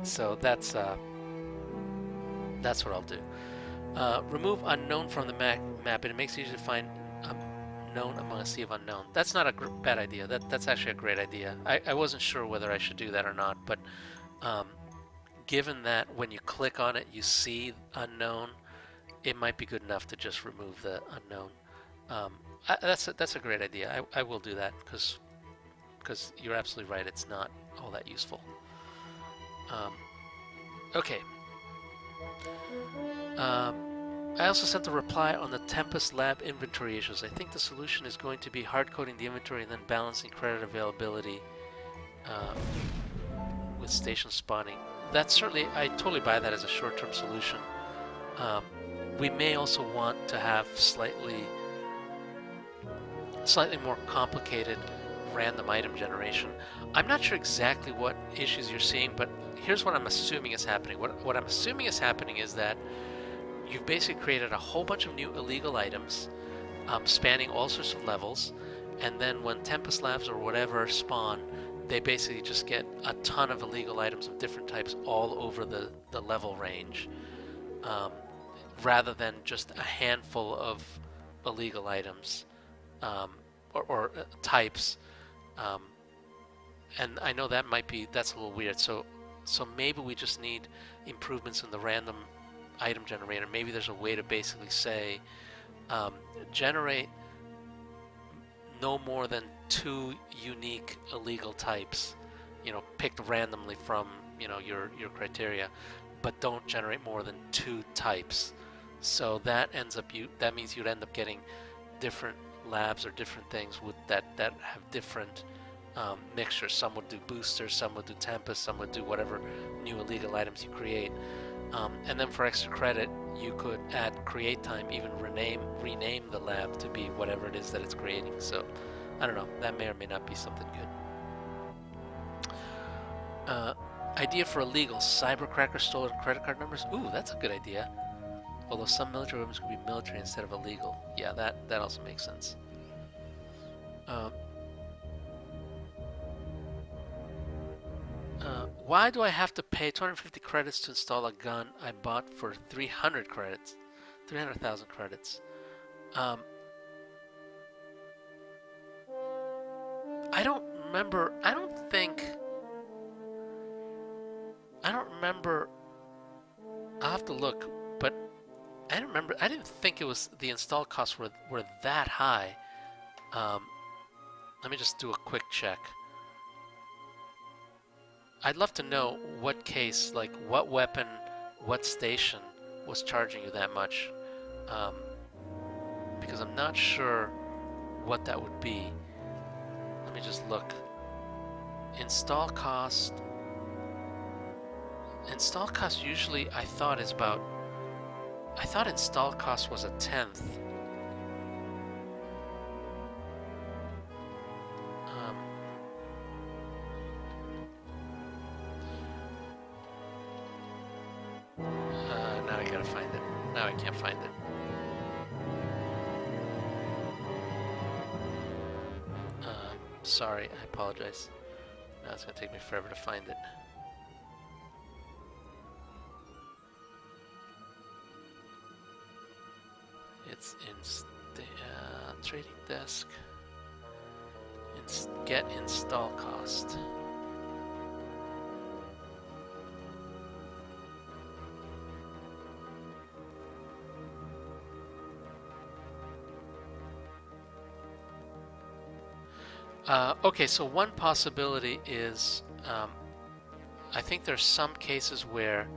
So that's what I'll do. Remove unknown from the map, and it makes it easy to find known among a sea of unknown. That's not a bad idea. That's actually a great idea. I wasn't sure whether I should do that or not, but given that when you click on it, you see unknown, it might be good enough to just remove the unknown. That's a great idea. I will do that because you're absolutely right. It's not all that useful. Okay. I also sent a reply on the Tempest Lab inventory issues. I think the solution is going to be hard-coding the inventory and then balancing credit availability with station spawning. That's certainly, I totally buy that as a short-term solution. We may also want to have slightly more complicated random item generation. I'm not sure exactly what issues you're seeing, but here's what I'm assuming is happening. What I'm assuming is happening is that you've basically created a whole bunch of new illegal items spanning all sorts of levels, and then when Tempest Labs or whatever spawn, they basically just get a ton of illegal items of different types all over the level range, rather than just a handful of illegal items or types. and I know that's a little weird. So maybe we just need improvements in the random item generator. Maybe there's a way to basically say um, generate no more than 2 unique illegal types, picked randomly from your criteria, but don't generate more than 2 types. So that means you'd end up getting different labs or different things that have different mixtures. Some would do boosters, some would do tempest, some would do whatever new illegal items you create. And then for extra credit, you could add create time, even rename the lab to be whatever it is that it's creating. So I don't know, that may or may not be something good. Idea for illegal cybercracker stolen credit card numbers. Ooh, that's a good idea. Although some military weapons could be military instead of illegal. Yeah, that also makes sense. Why do I have to pay 250 credits to install a gun I bought for 300 credits? 300,000 credits. I don't remember. I don't remember. I'll have to look, but I don't remember. I didn't think it was the install costs were that high. Let me just do a quick check. I'd love to know what case, like what weapon, what station was charging you that much, because I'm not sure what that would be. Let me just look. Install cost. Install cost usually I thought install cost was 1/10. Now I gotta find it. Now I can't find it. Sorry, I apologize. Now it's gonna take me forever to find it. It's in trading desk. Get install cost. Okay, so one possibility is, I think there's some cases where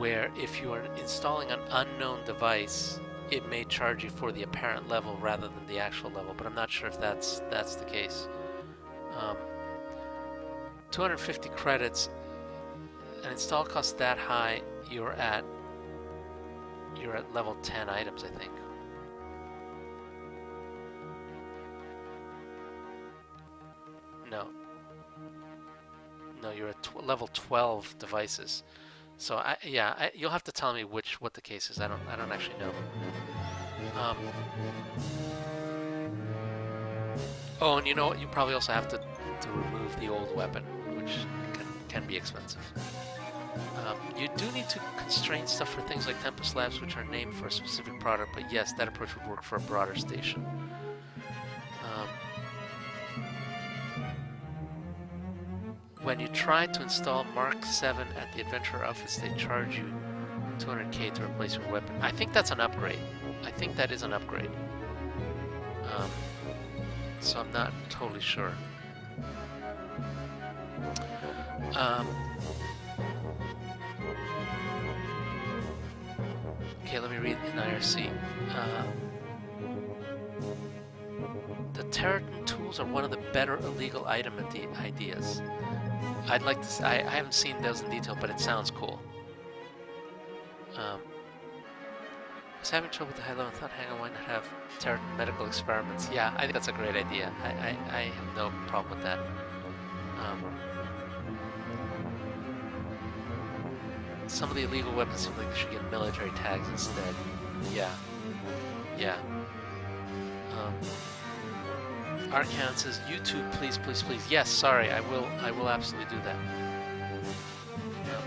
if you are installing an unknown device, it may charge you for the apparent level rather than the actual level, but I'm not sure if that's the case. 250 credits, an install cost that high, you're at level 10 items, I think. No, you're at level 12 devices. So you'll have to tell me what the case is. I don't actually know. Oh, and you know what? You probably also have to remove the old weapon, which can be expensive. You do need to constrain stuff for things like Tempest Labs, which are named for a specific product. But yes, that approach would work for a broader station. When you try to install Mark 7 at the Adventurer outfits, they charge you 200k to replace your weapon. I think that's an upgrade. I think that is an upgrade. So I'm not totally sure. Okay, let me read in IRC. The Terraton tools are one of the better illegal item ideas. I'd like to. I haven't seen those in detail, but it sounds cool. I was having trouble with the high level. I thought, hang on, why not have Terraton medical experiments? Yeah, I think that's a great idea. I have no problem with that. Some of the illegal weapons seem like they should get military tags instead. Yeah. Arcan says, YouTube, please. Yes, sorry, I will absolutely do that.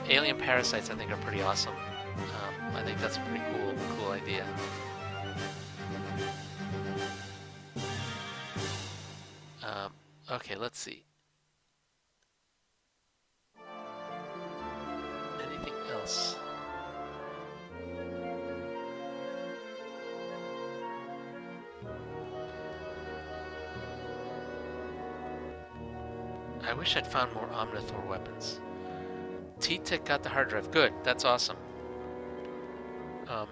Alien parasites, I think, are pretty awesome. I think that's a pretty cool idea. Okay, let's see. I wish I'd found more Omnithor weapons. T-Tech got the hard drive. Good. That's awesome. Um,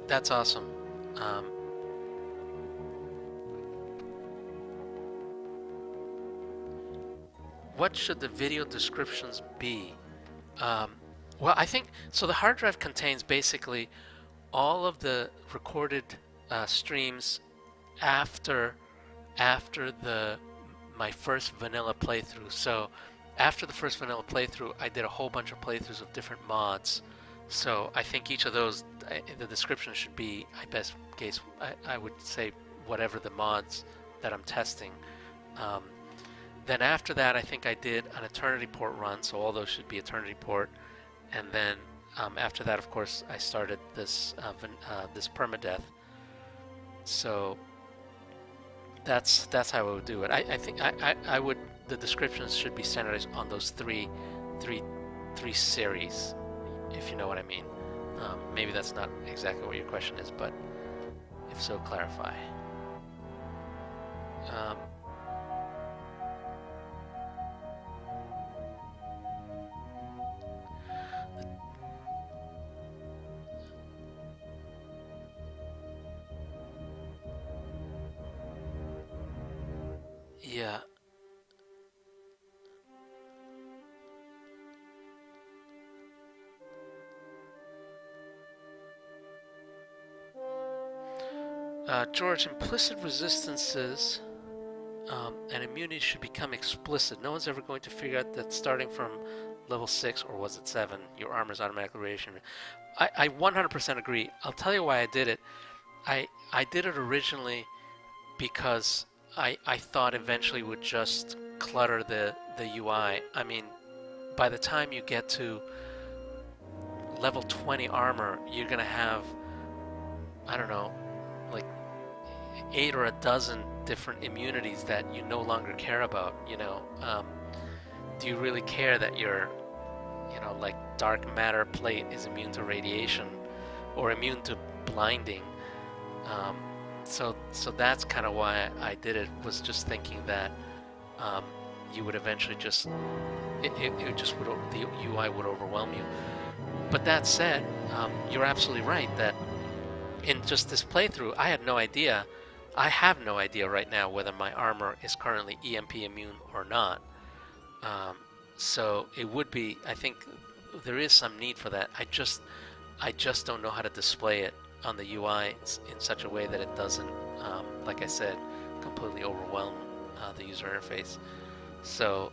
that's awesome. What should the video descriptions be? Well, I think so. The hard drive contains basically all of the recorded streams after my first vanilla playthrough. So after the first vanilla playthrough, I did a whole bunch of playthroughs of different mods. So I think each of those, the description should be, best case, I would say whatever the mods that I'm testing. Then after that, I think I did an Eternity Port run, so all those should be Eternity Port. And then after that, of course, I started this this permadeath. So that's how I would do it. I think I would, the descriptions should be standardized on those three series, if you know what I mean. Maybe that's not exactly what your question is, but if so, clarify. Yeah. George, implicit resistances and immunity should become explicit. No one's ever going to figure out that starting from level 6, or was it 7, your armor is automatically radiation. I 100% agree. I'll tell you why I did it. I did it originally because I thought eventually would just clutter the UI. I mean, by the time you get to level 20 armor, you're gonna have, I don't know, like 8 or a dozen different immunities that you no longer care about. You know, do you really care that your, you know, like dark matter plate is immune to radiation or immune to blinding? So that's kind of why I did it, was just thinking that you would eventually just, it just would, the UI would overwhelm you. But that said, you're absolutely right that in just this playthrough, I had no idea. I have no idea right now whether my armor is currently EMP immune or not. So it would be, I think there is some need for that. I just don't know how to display it on the UI in such a way that it doesn't, like I said, completely overwhelm the user interface. So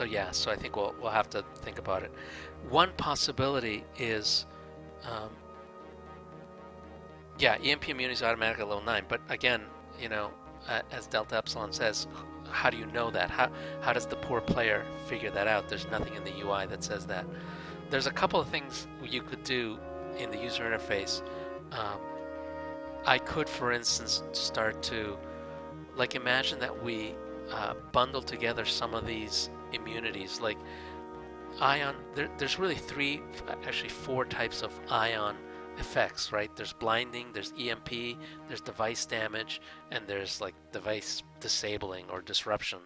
yeah, so I think we'll have to think about it. One possibility is, yeah, EMP immunity is automatic at level 9, but again, you know, as Delta Epsilon says, how do you know that? How does the poor player figure that out? There's nothing in the UI that says that. There's a couple of things you could do in the user interface. I could, for instance, start to, like, imagine that we bundle together some of these immunities, like ion. There's really actually four types of ion effects, right? There's blinding, there's EMP, there's device damage, and there's like device disabling or disruption.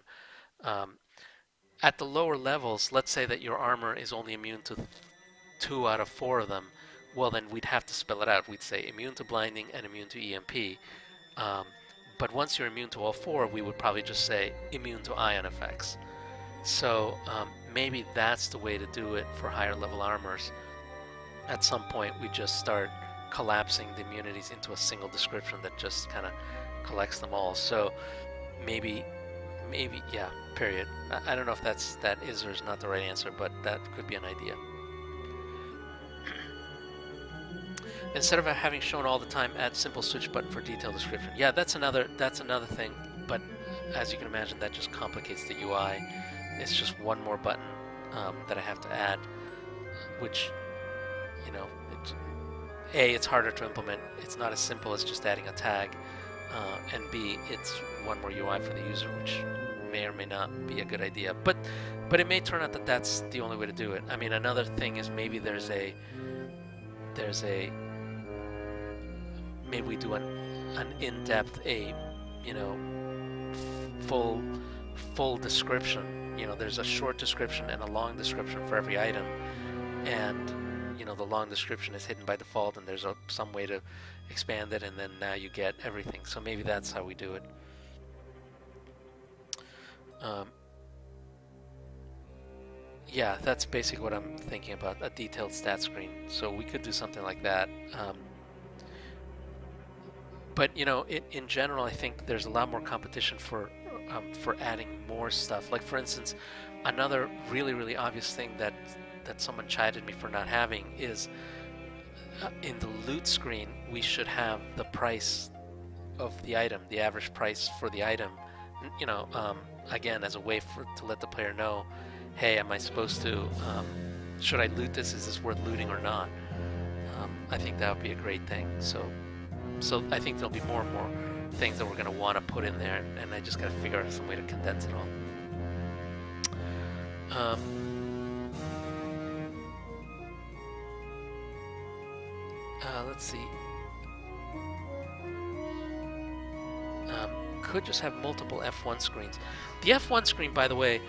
At the lower levels, let's say that your armor is only immune to 2 out of 4 of them, well then we'd have to spell it out. We'd say immune to blinding and immune to EMP. But once you're immune to all 4, we would probably just say immune to ion effects. So maybe that's the way to do it for higher level armors. At some point we just start collapsing the immunities into a single description that just kind of collects them all. So maybe yeah, period. I don't know if that is or is not the right answer, but that could be an idea. Instead of having shown all the time, add simple switch button for detailed description. Yeah, that's another thing, but as you can imagine, that just complicates the UI. It's just one more button that I have to add, which, you know, it's harder to implement. It's not as simple as just adding a tag, and B, it's one more UI for the user, which may or may not be a good idea. But it may turn out that that's the only way to do it. I mean, another thing is maybe maybe we do an in-depth, you know, full full description. There's a short description and a long description for every item, and the long description is hidden by default, and there's some way to expand it, and then now you get everything. So maybe that's how we do it. Yeah, that's basically what I'm thinking about, a detailed stat screen. So we could do something like that. But in general, I think there's a lot more competition for adding more stuff. Like, for instance, another really, really obvious thing that someone chided me for not having is in the loot screen, we should have the price of the item, the average price for the item, again, as a way to let the player know, hey, am I supposed to, should I loot this? Is this worth looting or not? I think that would be a great thing. So I think there'll be more and more things that we're going to want to put in there, and I just got to figure out some way to condense it all. Let's see. Could just have multiple F1 screens. The F1 screen, by the way,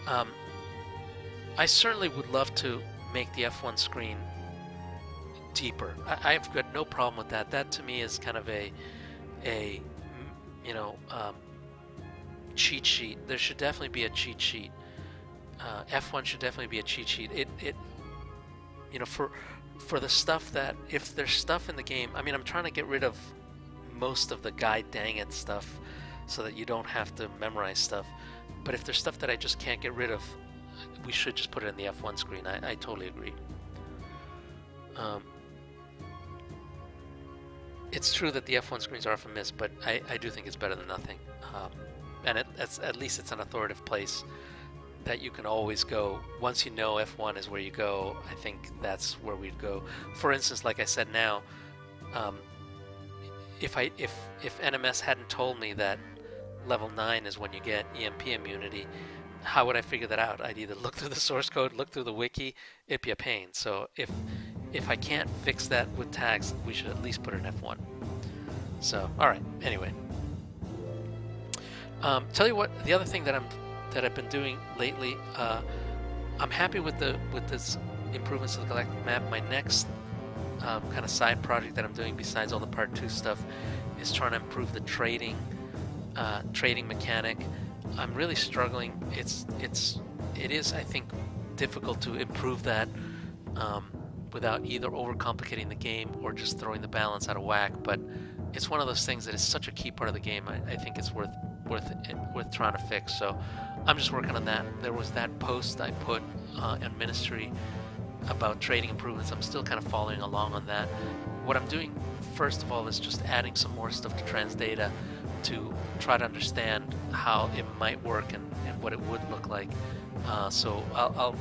I certainly would love to make the F1 screen deeper. I've got no problem with that. That to me is kind of a cheat sheet. There should definitely be a cheat sheet. F1 should definitely be a cheat sheet. For the stuff that, if there's stuff in the game, I mean, I'm trying to get rid of most of the guide dang it stuff so that you don't have to memorize stuff. But if there's stuff that I just can't get rid of, we should just put it in the F1 screen. I totally agree. It's true that the F1 screens are often missed, but I do think it's better than nothing. And at least it's an authoritative place that you can always go. Once you know F1 is where you go, I think that's where we'd go. For instance, like I said now, if NMS hadn't told me that level 9 is when you get EMP immunity, how would I figure that out? I'd either look through the source code, look through the wiki. It'd be a pain. So if I can't fix that with tags, we should at least put it in F1. So, all right. Anyway, tell you what, the other thing that I've been doing lately, I'm happy with this improvements to the galactic map. My next kind of side project that I'm doing, besides all the Part 2 stuff, is trying to improve the trading mechanic. I'm really struggling. It is, I think, difficult to improve that without either overcomplicating the game or just throwing the balance out of whack. But it's one of those things that is such a key part of the game. I think it's worth trying to fix. So I'm just working on that. There was that post I put on Ministry about trading improvements. I'm still kind of following along on that. What I'm doing first of all is just adding some more stuff to Transdata to try to understand how it might work and what it would look like. So I'll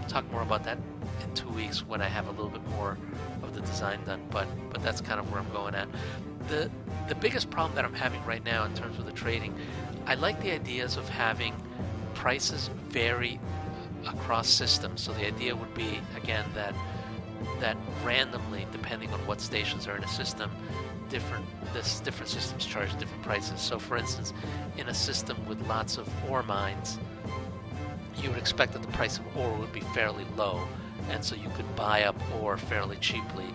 talk more about that in 2 weeks when I have a little bit more of the design done. But that's kind of where I'm going at. The biggest problem that I'm having right now in terms of the trading, I like the ideas of having prices vary across systems. So the idea would be, again, that randomly, depending on what stations are in a system, different systems charge different prices. So for instance, in a system with lots of ore mines, you would expect that the price of ore would be fairly low, and so you could buy up ore fairly cheaply.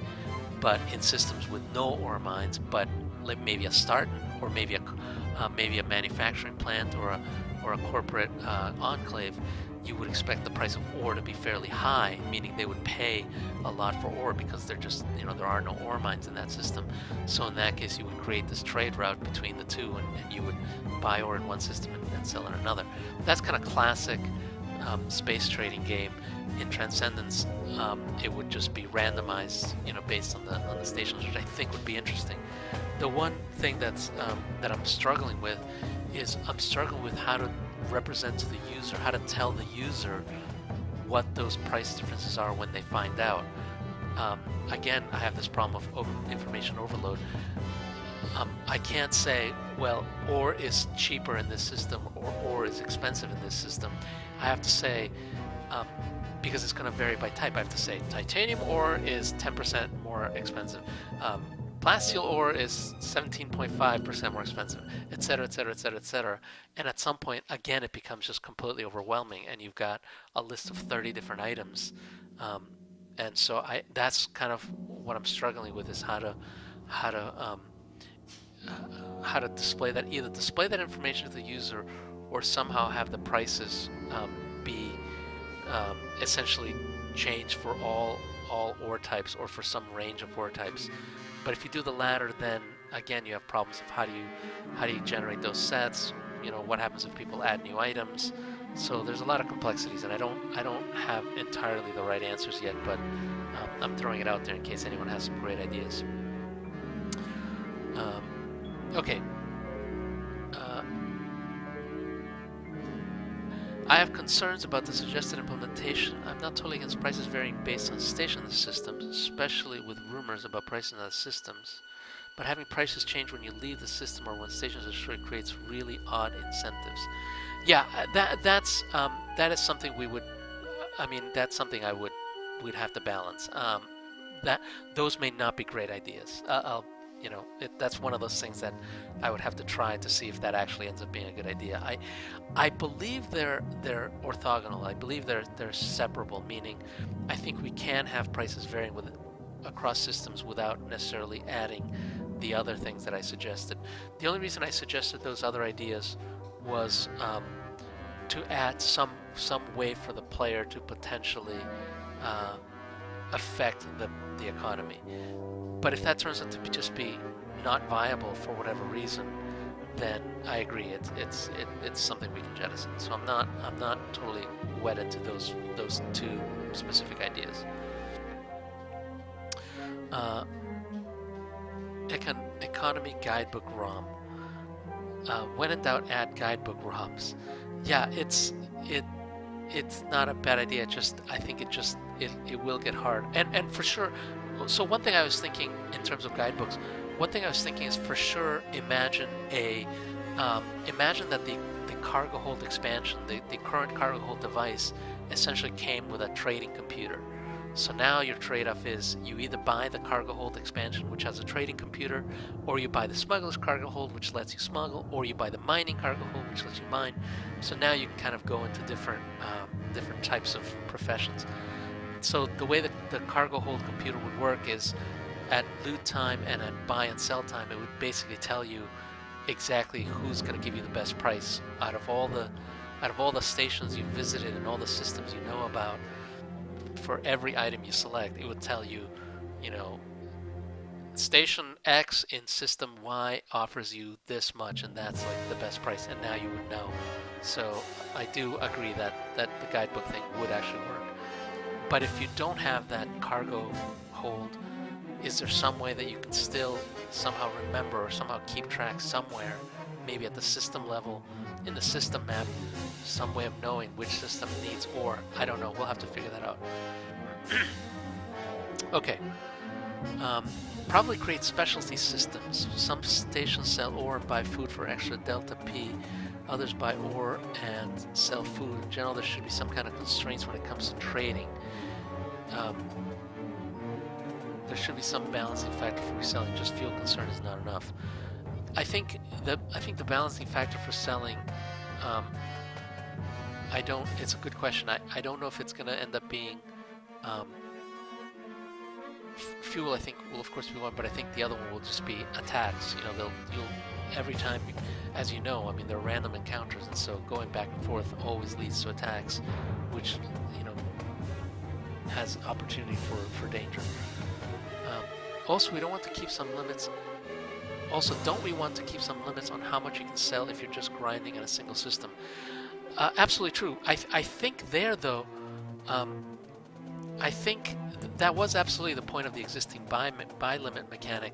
But in systems with no ore mines, but like maybe a start or maybe a manufacturing plant or a corporate enclave, you would expect the price of ore to be fairly high, meaning they would pay a lot for ore because they're just, there are no ore mines in that system. So in that case, you would create this trade route between the two, and you would buy ore in one system and sell in another. That's kind of classic space trading game. In Transcendence, it would just be randomized, based on the stations, which I think would be interesting. The one thing that I'm struggling with is how to represent to the user, how to tell the user what those price differences are when they find out. Again, I have this problem of information overload. I can't say, well, ore is cheaper in this system or ore is expensive in this system. I have to say, because it's going to vary by type, I have to say titanium ore is 10% more expensive. plasteel ore is 17.5% more expensive, etc., etc., etc., etc. And at some point, again, it becomes just completely overwhelming, and you've got a list of 30 different items. Um, and so that's kind of what I'm struggling with, is how to how to display that, either display that information to the user or somehow have the prices be essentially changed for all ore types or for some range of ore types. But if you do the latter, then again you have problems of how do you generate those sets? You know, what happens if people add new items? So there's a lot of complexities, and I don't have entirely the right answers yet, but I'm throwing it out there in case anyone has some great ideas. Okay. I have concerns about the suggested implementation. I'm not totally against prices varying based on station systems, especially with rumors about pricing on the systems. But having prices change when you leave the system or when stations are destroyed creates really odd incentives. Yeah, that is something we would. I mean, that's something we'd have to balance. That those may not be great ideas. That's one of those things that I would have to try to see if that actually ends up being a good idea. I believe they're orthogonal. I believe they're separable, meaning I think we can have prices varying across systems without necessarily adding the other things that I suggested. The only reason I suggested those other ideas was to add some way for the player to potentially affect the economy. But if that turns out to just be not viable for whatever reason, then I agree. It's something we can jettison. So I'm not totally wedded to those two specific ideas. Economy guidebook ROM. When in doubt, add guidebook ROMs. Yeah, it's not a bad idea. I think it will get hard, and for sure. So one thing I was thinking in terms of guidebooks, is for sure imagine that the cargo hold expansion, the current cargo hold device, essentially came with a trading computer. So now your trade-off is you either buy the cargo hold expansion, which has a trading computer, or you buy the smuggler's cargo hold, which lets you smuggle, or you buy the mining cargo hold, which lets you mine. So now you can kind of go into different types of professions. So the way that the cargo hold computer would work is at loot time and at buy and sell time, it would basically tell you exactly who's going to give you the best price out of all the stations you've visited and all the systems you know about. For every item you select, it would tell you, station X in system Y offers you this much, and that's like the best price, and now you would know. So I do agree that the guidebook thing would actually work. But if you don't have that cargo hold, is there some way that you can still somehow remember or somehow keep track somewhere, maybe at the system level, in the system map, some way of knowing which system needs ore? I don't know. We'll have to figure that out. Okay. Probably create specialty systems. Some stations sell ore and buy food for extra delta P. Others buy ore and sell food. In general, there should be some kind of constraints when it comes to trading. There should be some balancing factor for reselling. Just fuel concern is not enough. I think the balancing factor for selling, it's a good question. I don't know if it's going to end up being fuel. I think will of course be one, but I think the other one will just be attacks. You'll every time, as you know, I mean, there are random encounters, and so going back and forth always leads to attacks, which has opportunity for danger. Also, we don't want to keep some limits. Also, don't we want to keep some limits on how much you can sell if you're just grinding in a single system? Absolutely true. I think there, though, I think that was absolutely the point of the existing buy limit mechanic.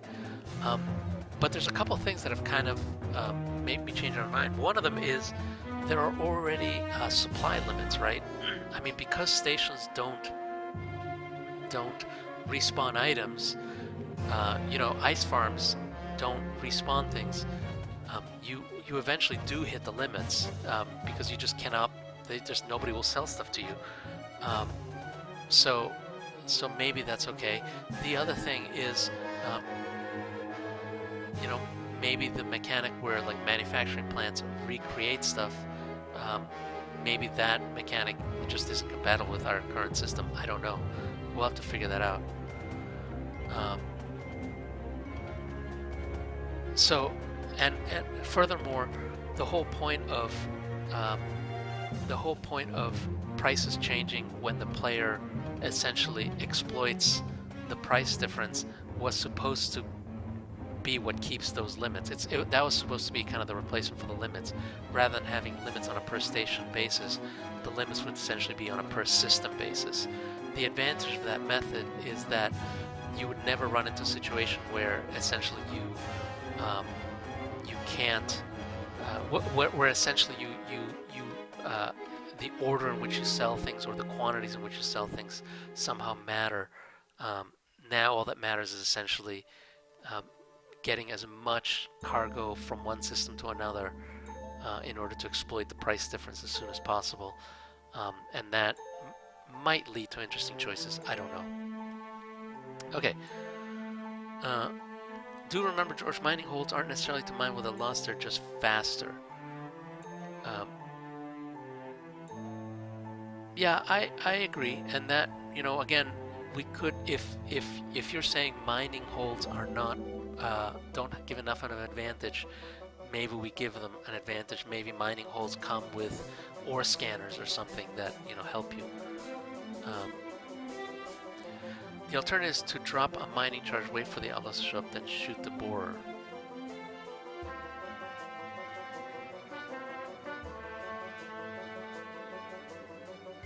But there's a couple of things that have kind of made me change my mind. One of them is there are already supply limits, right? I mean, because stations don't respawn items, ice farms don't respawn things. You eventually do hit the limits because you just cannot. Just nobody will sell stuff to you. So maybe that's okay. The other thing is you know, maybe the mechanic where like manufacturing plants recreate stuff, maybe that mechanic just isn't compatible with our current system. I don't know. We'll have to figure that out. So, and furthermore, the whole point of um, prices changing when the player essentially exploits the price difference was supposed to be what keeps those limits. That was supposed to be kind of the replacement for the limits. Rather than having limits on a per station basis, the limits would essentially be on a per system basis. The advantage of that method is that you would never run into a situation where essentially you can't where essentially the order in which you sell things or the quantities in which you sell things somehow matter. Now all that matters is essentially getting as much cargo from one system to another in order to exploit the price difference as soon as possible. And that might lead to interesting choices. I don't know. Okay. Do remember, George, mining holds aren't necessarily to mine with a loss, they're just faster. Yeah, I agree, and that, you know, again, we could, if you're saying mining holds are not don't give enough of an advantage, maybe we give them an advantage. Maybe mining holds come with ore scanners or something that, you know, help you. The alternative is to drop a mining charge, wait for the outlaws to show up, then shoot the borer.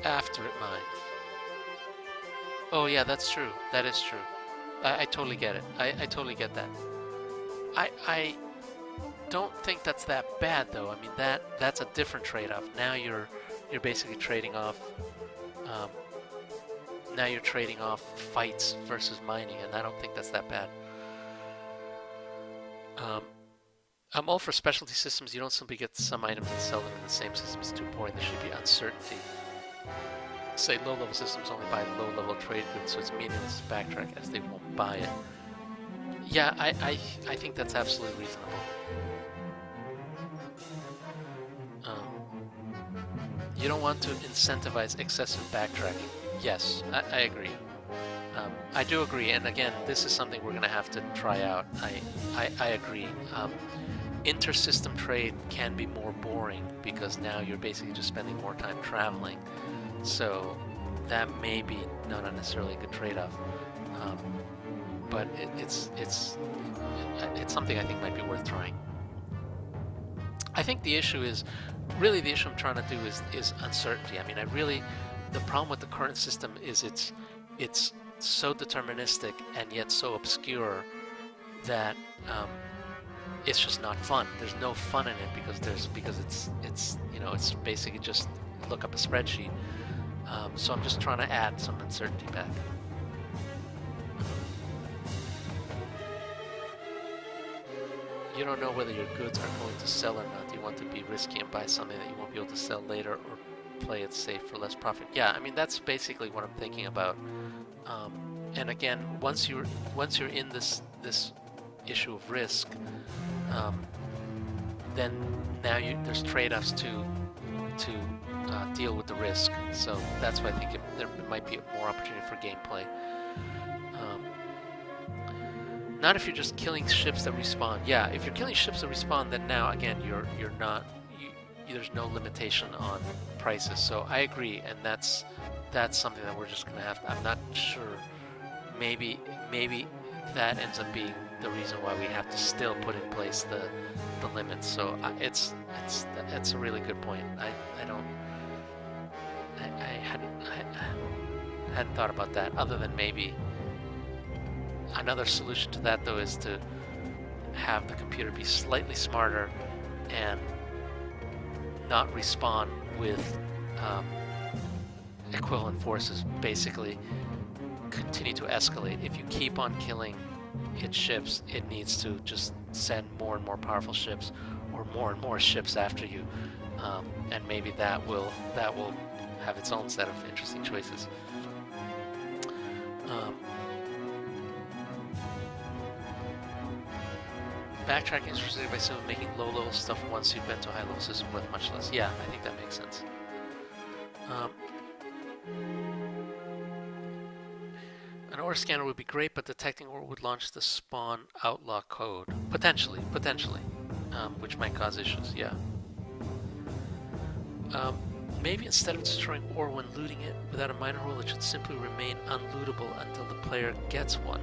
After it mines. Oh yeah, that's true. That is true. I totally get it. I totally get that. I don't think that's that bad though. I mean, that's a different trade-off. Now you're basically trading off. Now you're trading off fights versus mining, and I don't think that's that bad. I'm all for specialty systems. You don't simply get some items and sell them in the same system. It's too boring. There should be uncertainty. Say low-level systems only buy low-level trade goods, so it's meaningless to backtrack as they won't buy it. Yeah, I think that's absolutely reasonable. You don't want to incentivize excessive backtracking. Yes, I agree. I do agree, and again, this is something we're going to have to try out. I agree. Inter-system trade can be more boring because now you're basically just spending more time traveling. So that may be not necessarily a good trade-off, but it's something I think might be worth trying. I think the issue is really the issue I'm trying to do is uncertainty. I mean, the problem with the current system is it's so deterministic and yet so obscure that it's just not fun. There's no fun in it because it's you know, it's basically just look up a spreadsheet. So I'm just trying to add some uncertainty back. You don't know whether your goods are going to sell or not. You want to be risky and buy something that you won't be able to sell later, or play it safe for less profit. Yeah, I mean, that's basically what I'm thinking about. And again, once you're in this issue of risk, then now there's trade-offs to deal with the risk. So that's why I think there might be more opportunity for gameplay. Not if you're just killing ships that respawn. Yeah, if you're killing ships that respawn, then now again you're not. There's no limitation on prices. So I agree, and that's something that we're just gonna have to. I'm not sure. Maybe that ends up being the reason why we have to still put in place the limits. So it's a really good point. I hadn't thought about that. Other than maybe another solution to that though is to have the computer be slightly smarter and not respawn with equivalent forces. Basically, continue to escalate. If you keep on killing its ships, it needs to just send more and more powerful ships, or more and more ships after you, and maybe that will have its own set of interesting choices. Backtracking is restricted by simply making low-level stuff once you've been to a high-level system worth much less. Yeah, I think that makes sense. An ore scanner would be great, but detecting ore would launch the spawn outlaw code. Potentially, which might cause issues, yeah. Maybe instead of destroying ore when looting it without a miner hole, it should simply remain unlootable until the player gets one.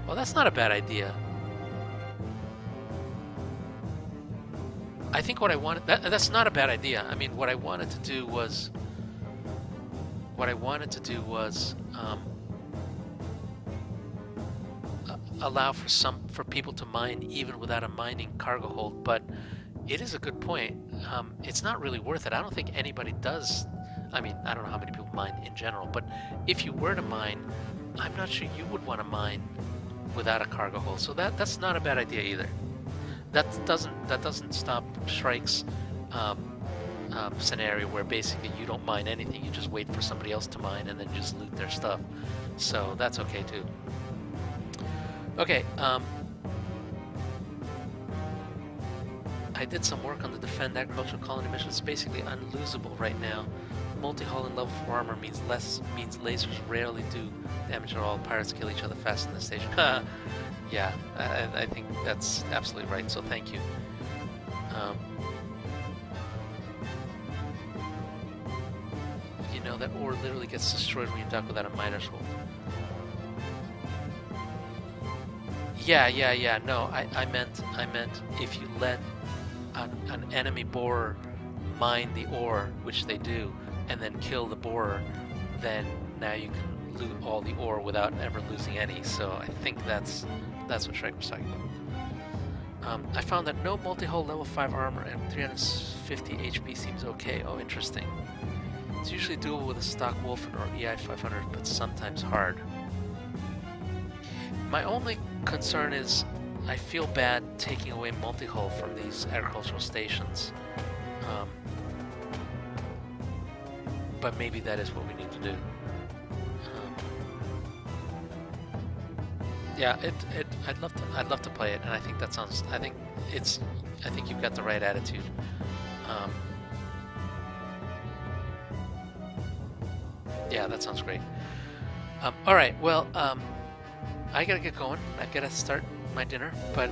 Well, that's not a bad idea. I think what I wanted... That's not a bad idea. I mean, what I wanted to do was... allow for people to mine even without a mining cargo hold, but it is a good point. It's not really worth it. I don't think anybody does. I mean, I don't know how many people mine in general, but if you were to mine, I'm not sure you would want to mine without a cargo hold. So that's not a bad idea either. That doesn't stop Shrike's scenario where basically you don't mine anything. You just wait for somebody else to mine and then just loot their stuff. So that's okay too. Okay. I did some work on the Defend Agricultural Colony mission. It's basically unlosable right now. Multi-hull and level 4 armor means lasers rarely do damage at all. Pirates kill each other fast in the station. Yeah, I think that's absolutely right, so thank you. You know, that ore literally gets destroyed when you dock without a miner's hold. Yeah, no, I meant if you let an enemy borer mine the ore, which they do, and then kill the borer, then now you can loot all the ore without ever losing any. So I think that's what Shrek was talking about. I found that no multi-hull level 5 armor and 350 HP seems okay. Oh, interesting. It's usually doable with a stock Wolfen or EI 500, but sometimes hard. My only concern is I feel bad taking away multi-hull from these agricultural stations. But maybe that is what we need to do. Yeah, I'd love to play it, and I think that sounds. I think you've got the right attitude. Yeah, that sounds great. All right, well, I gotta get going. I gotta start my dinner, but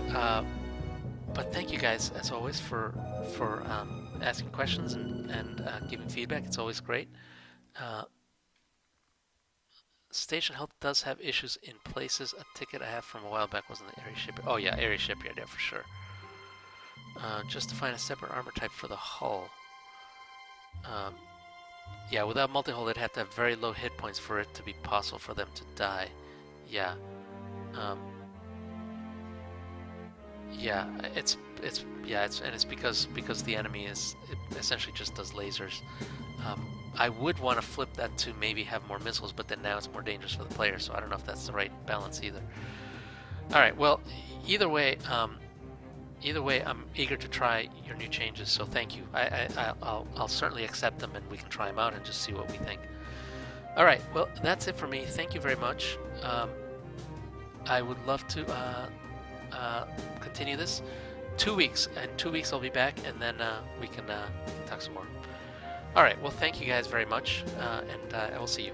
thank you guys as always for asking questions and giving feedback. It's always great. Station health does have issues in places. A ticket I have from a while back was in the area shipyard. Oh yeah, area shipyard, yeah, for sure. Just to find a separate armor type for the hull. Yeah, without multi-hull, they'd have to have very low hit points for it to be possible for them to die. Yeah. Yeah, it's because the enemy is essentially just does lasers. I would want to flip that to maybe have more missiles, but then now it's more dangerous for the player, so I don't know if that's the right balance either. All right, well, either way, I'm eager to try your new changes, so thank you. I'll certainly accept them, and we can try them out and just see what we think. All right, well, that's it for me. Thank you very much. I would love to continue this. 2 weeks. In 2 weeks I'll be back, and then we can talk some more. All right, well, thank you guys very much, and I will see you.